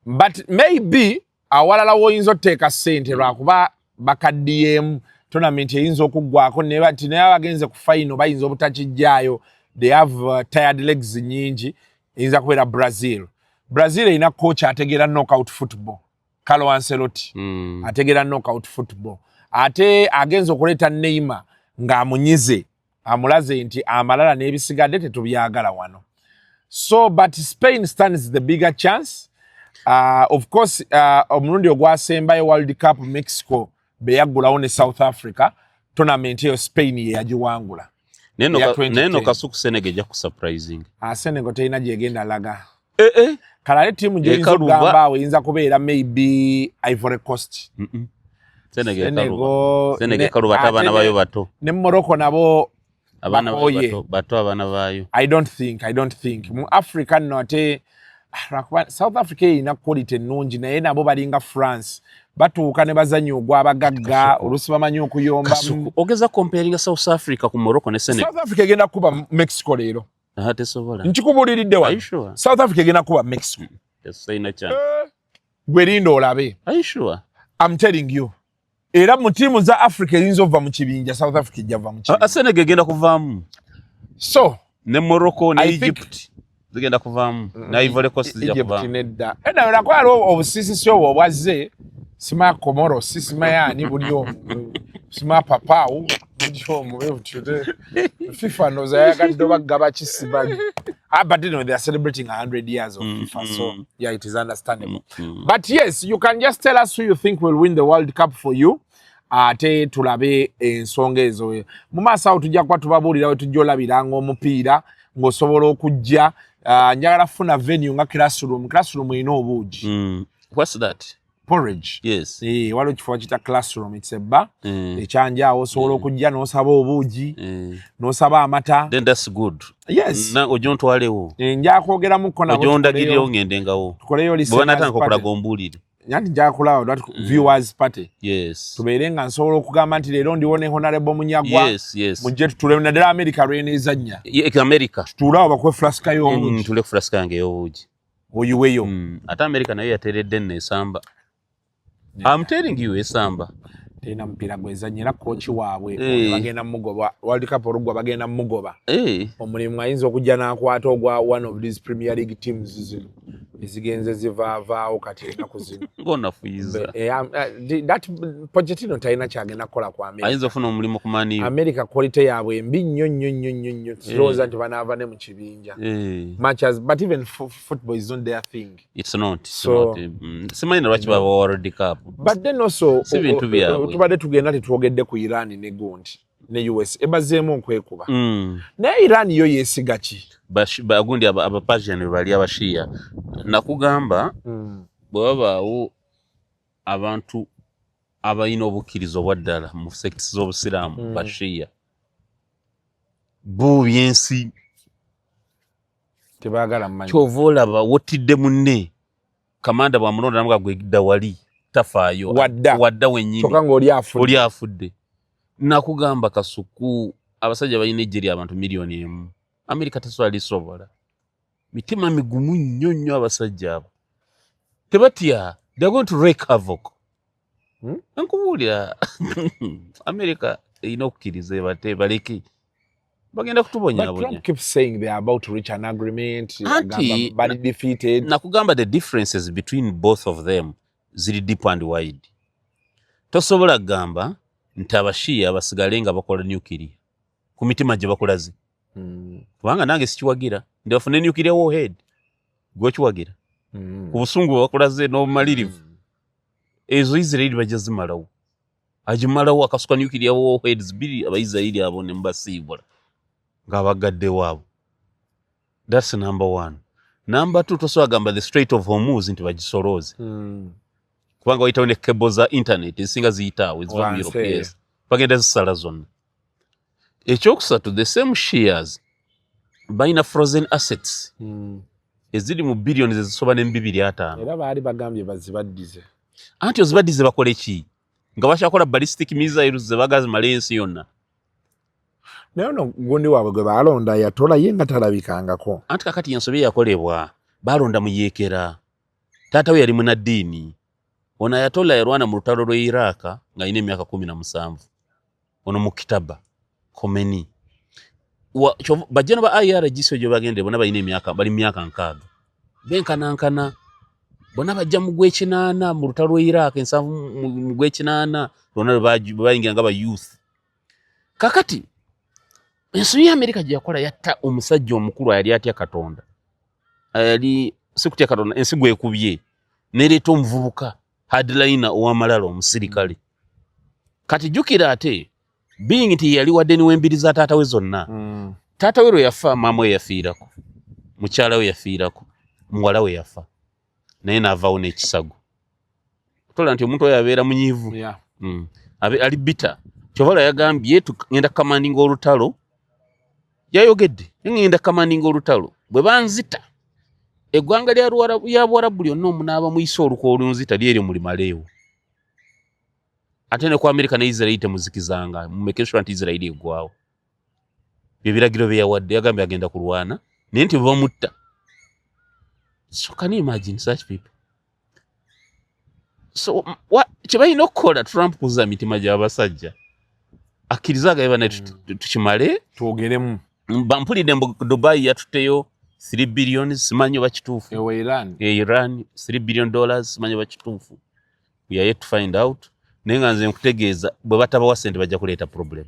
But maybe awalala woyinza oteeka ssente lwakuba bakaddiyeemu tournament eyinza okuggwako naye abagenze ku final bayinza obutakijjaayo. They have tired legs nyingi. Eyinza kubeera Brazil erina coach ategeera knockout football. Carlo Ancelotti ategeera knockout football. Ate agenze okuleeta Neymar ng'amunyize amulaze nti amalala n'ebisigadde tetubyagala wano. So but Spain stands the bigger chance. Of course omulundi ogwasembayo World Cup Mexico beyaggulawo ne South Africa tournament eyo Spain ye yagiwangula. Neno Kasuku Senegal ejja ku surprising. Senegal terina gyegenda laga. Kalale timu gyeyinza okugamba awo eyinza kubeera maybe Ivory Coast. Senegal kaluba abaana bayo bato. Ne Morocco nabo abaana bato abaana bayo. I don't think mu Africa note South Africa ina quality ennungi naye nabo balinga France batuuka ne bazannya ogw'abagagga olusi bamanyi okuyomba. Ogeza comparing South Africa ku Morocco ne Senegal. South Africa egenda kuba Mexico leero. Tesobola. Nkikubuliridde wa. Sure? South Africa egenda kuba Mexico. Sayina chance. Gwe linda olabe. Are you sure? I'm telling you. Era mu tiimu za Africa eyinza ova mu kibinja South Africa ejjava mu kibinja. Senegal egenda kuvaamu. So ne Morocco ne Egypt zigenda kuvaamu. Na Ivory Coast zijja kuvaamu. Egypt nedda. Era nakwala obusisisi obwo obwazze sima Komoro sima yani bulyo sima Papau bulyo mu tude FIFA knows ayagadde bagaba kisibagi. But you know they are celebrating 100 years of FIFA, so yeah, it is understandable. But yes, you can just tell us who you think will win the World Cup for you. Ate tulabe ensonga ezo. Mu maaso awo tujja kuba tubabuulirawo tujja olabiranga omupiira ng'osobola okujja. Njagala funa venue nga classroom erina obuugi. What's that? Porridge. Yes. Waliwo ekifo kita classroom, it's a bar. Ekyanjaawo osobola okujja n'osaba obuugi, n'osaba amata. Then that's good. Yes. Na ojontwalewo. Nja kwogeramuko nabo. Ojondagiriro ngendengawo. Tukoleyo lise. Bwana nataka kukulaga ombulire. Nyanti njagala kulaba that viewers party. Yes. Tubeere nga nsobola okugamba nti leero ndiwone Honorable Munyagwa. Yes. Mujje tutule naddala America lwenezannya. America. Tutulawo bakwe flaska y'obuugi. Tule flaska yange y'obuugi. Oyiweyo. Ate America nayo yateredde n'esamba. I'm telling you esamba. Tena mpira gwezanyira coach waabwe bagenda mugoba World Cup olugwa bagenda mugoba. Omulimu ayinza okujja n'akwata ogwa one of these Premier League teams zino ezigenze zivaavaawo kati ennaku zino. Ngonafuyiza. That Pochettino talina kyagenda kukola ku America. Ayinza ofuna omulimu ku Man U. America quality yaabwe mbi nnyo. Kirowooza nti banaava ne mu kibinja. Matches, but even football is not their thing. It's not. Simanyi na lwaki baba World Cup. But then also tubadde tugenda tetwogedde ku Iran ne gundi ne US ebazeemu nkwekuba. Naye Iran yo yeesiga ki? Bagundi aba Persian bali abashiya. Nakugamba bwe babaawo abantu abalina obukkirizo obwaddala mu sects z'obusiraamu bashiya. Buubi ensi tebaagala mmanyi. Kyova olaba wottidde munne kamanda bwamulonda namugamba gwegidda wali tafaayo wadda wennyini kyokka ng'oli afudde. Nakugamba Kasuku abasajja balina ejjeri abantu miliyoni 1. Amerika tesobola lisobola. Mitima migumu nnyo abasajja abo. Tebatya, they're going to wreak havoc. Nkubuulira Amerika erina okukkiriza bate baleke bagenda kutubonya. But Trump keeps saying they are about to reach an agreement, but defeated. Nakugamba the differences between both of them ziri deep and wide. Tosobola gamba nti abashiya basigale nga bakola nuclear ku mitima gye bakulaze. Kubanga nange sikiwagira ndi bafune nuclear warhead gwokiwagira ku busungu bakulaze n'obumalirivu ezo Israeli bajazimalawo agimalawo akasuka nuclear warheads biri abayisraeli abo ne mbasiibula ng'abagadde waabo. That's number 1. Number 2, tosobola gamba the Strait of Hormuz nti bagisoloze. Kubanga wayitawo ne cable za internet ezisinga ziyitaawo eziva mu Europe. Bagenda zisala zonna. Ekyokusatu, the same shares balina frozen assets eziri mu billions ezisoba ne 2.5 era baali bagambye bazibaddize anti ozibaddize bakole ki nga bashakola ballistic missiles ze bagazi malensi yonna naye ono gundi waabwe gwe baalonda yatola ye nga talabikangako anti kakati ensobi yakolebwa balonda mu yeekera taata we yali munaddiini ono yatola yarwana mu lutalo lw'e Iraq nga alina emyaka 17 ono mu kitaba Khomeini bajjana ba IRGC gye bagende bona balina emyaka bali myaka 6 benkanankana bona bajja mu gw'ekinaana mu lutalo lw'e Iraq ensanvu mu gw'ekinaana bona bayingira nga ba youth kakati ensobi ya Amerika gye yakola yatta omusajja omukulu yali atya Katonda yali sikutya Katonda ensigo ekubye nereeta omuvubuka headliner ow'amalala omusirikale kati jukira ate being nti yali wadde ni wembiri za taata we zonna taata we yafa mama we yafiirako mukyala we yafiirako muwala we yafa naye n'avaawo n'ekisago tola nti omuntu oyo abeera munyiivu ali bita kyovala yagambye tugenda commanding olutalo yayogedde ngenda commanding olutalo bwe banzita eggwanga lya Bwarabu lyonna omunaaba muyisa olukwa olunzita lyeri mulimaleewo ate ne ku Amerika ne Israel temuzikizanga mumekesho nti Israel eggwawo bye biragiro bye yawadde yagambye agenda kulwana naye nti bamutta so can you imagine such people so what kibalina okukola Trump kuza mitima gy'abasajja akkirizaga yabana tukimale twogeremu bampulidde Dubai yatuteyo 3 billion simanyi bakituufu Iran $3 billion simanyi bakituufu we are yet to find out nenga nze nkutegeeza bwe batabawa sente bajja kuleeta problem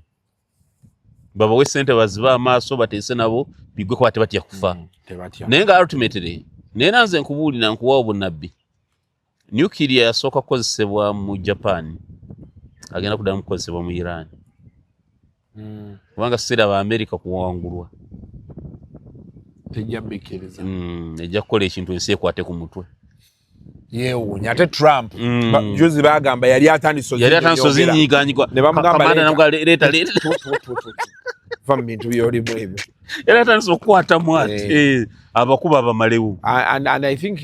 babawe sente baziba amaaso bateese nabo bigwe kwate batya kufa nenga ultimately nena nze nkubuulira nkuwa obunabbi nuclear yasooka kukozesebwa mu Japan agenda kuddamu kukozesebwa mu Iran kubanga sira ba America kuwangulwa tejjabikiriza ejja kukola ekintu ensi ekwate ku mutwe yeewuunya ate Trump juzi bagamba yali atandise zinyiiganyigwa ne bamugamba nabwo leeta va mu bintu byolimu ebyo yali atandise okukwatamu ati abakuba abamalewo and I think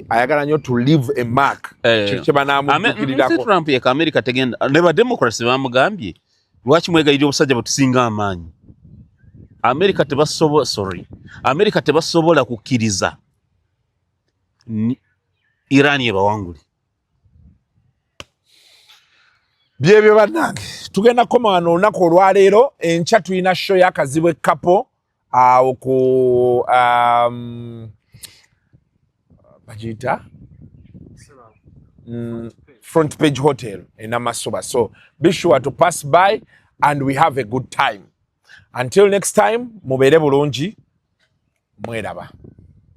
ayagala nnyo to leave a mark kye banaamutukirirako Trump yeka America tegenda ne ba democrats bamugambye lwaki mwegayirira obusajja butusinga amaanyi America tebasobola kukkiriza Iran yebawanguli byebyo bannange tugenda koma wano olunaku olwaleero enkya tulina show y'akazibu ekapo awo ku bagiyita front page hotel in Amasoba, so be sure to pass by and we have a good time. Until next time, mubeere bulungi, mweraba.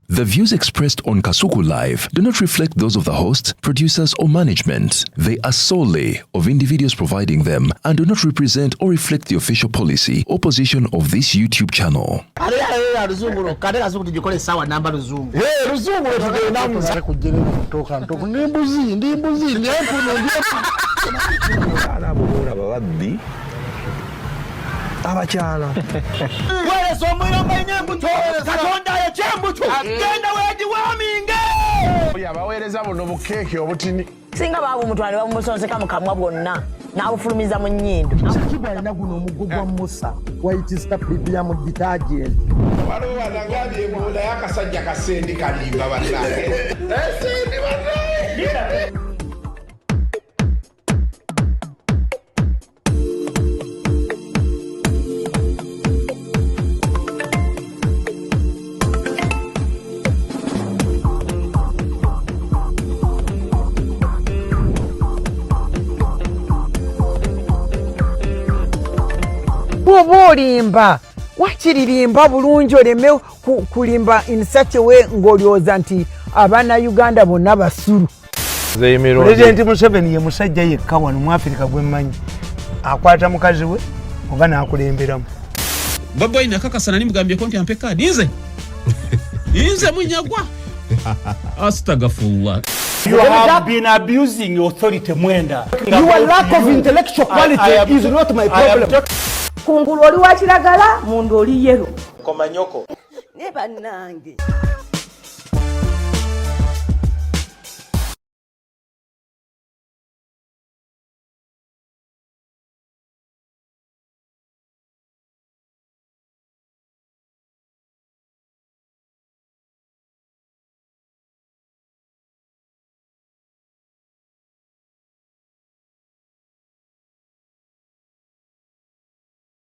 The views expressed on Kasuku Live do not reflect those of the host, producers, or management. They are solely of individuals providing them and do not represent or reflect the official policy or position of this YouTube channel. Abakyala wale somuyomba inyembuto katonda ya chembuto genda wedi waminge yabaweereza buno bukeeke obutini singa babu mutwale bamusonseka mukamwa bwonna n'abufulumiza mu nnyindo akibwa alina guno omuggo gwa Musa wayitista premium detergent waliwo banagambye ebola y'akasajja kasendi kalimba bannange esendi bannange. Bwoba olimba wakiririmba bulungi oleme kulimba in such a way ng'olyoza nti abaana Uganda bonna basulu. Pulezidenti Museveni ye musajja yekka wano mu Africa gwe mmanyi akwata mukazi we oba n'akulemberamu. Baboyi nakakasa nani mugambyeko nti ampe kaadi nze munyagwa. Astagfirullah. You have been abusing authority, Mwenda. Your lack of intellectual quality is not my problem. Kungulu oli wa kiragala, mundu oli yero. Komanyoko. Ne bannange.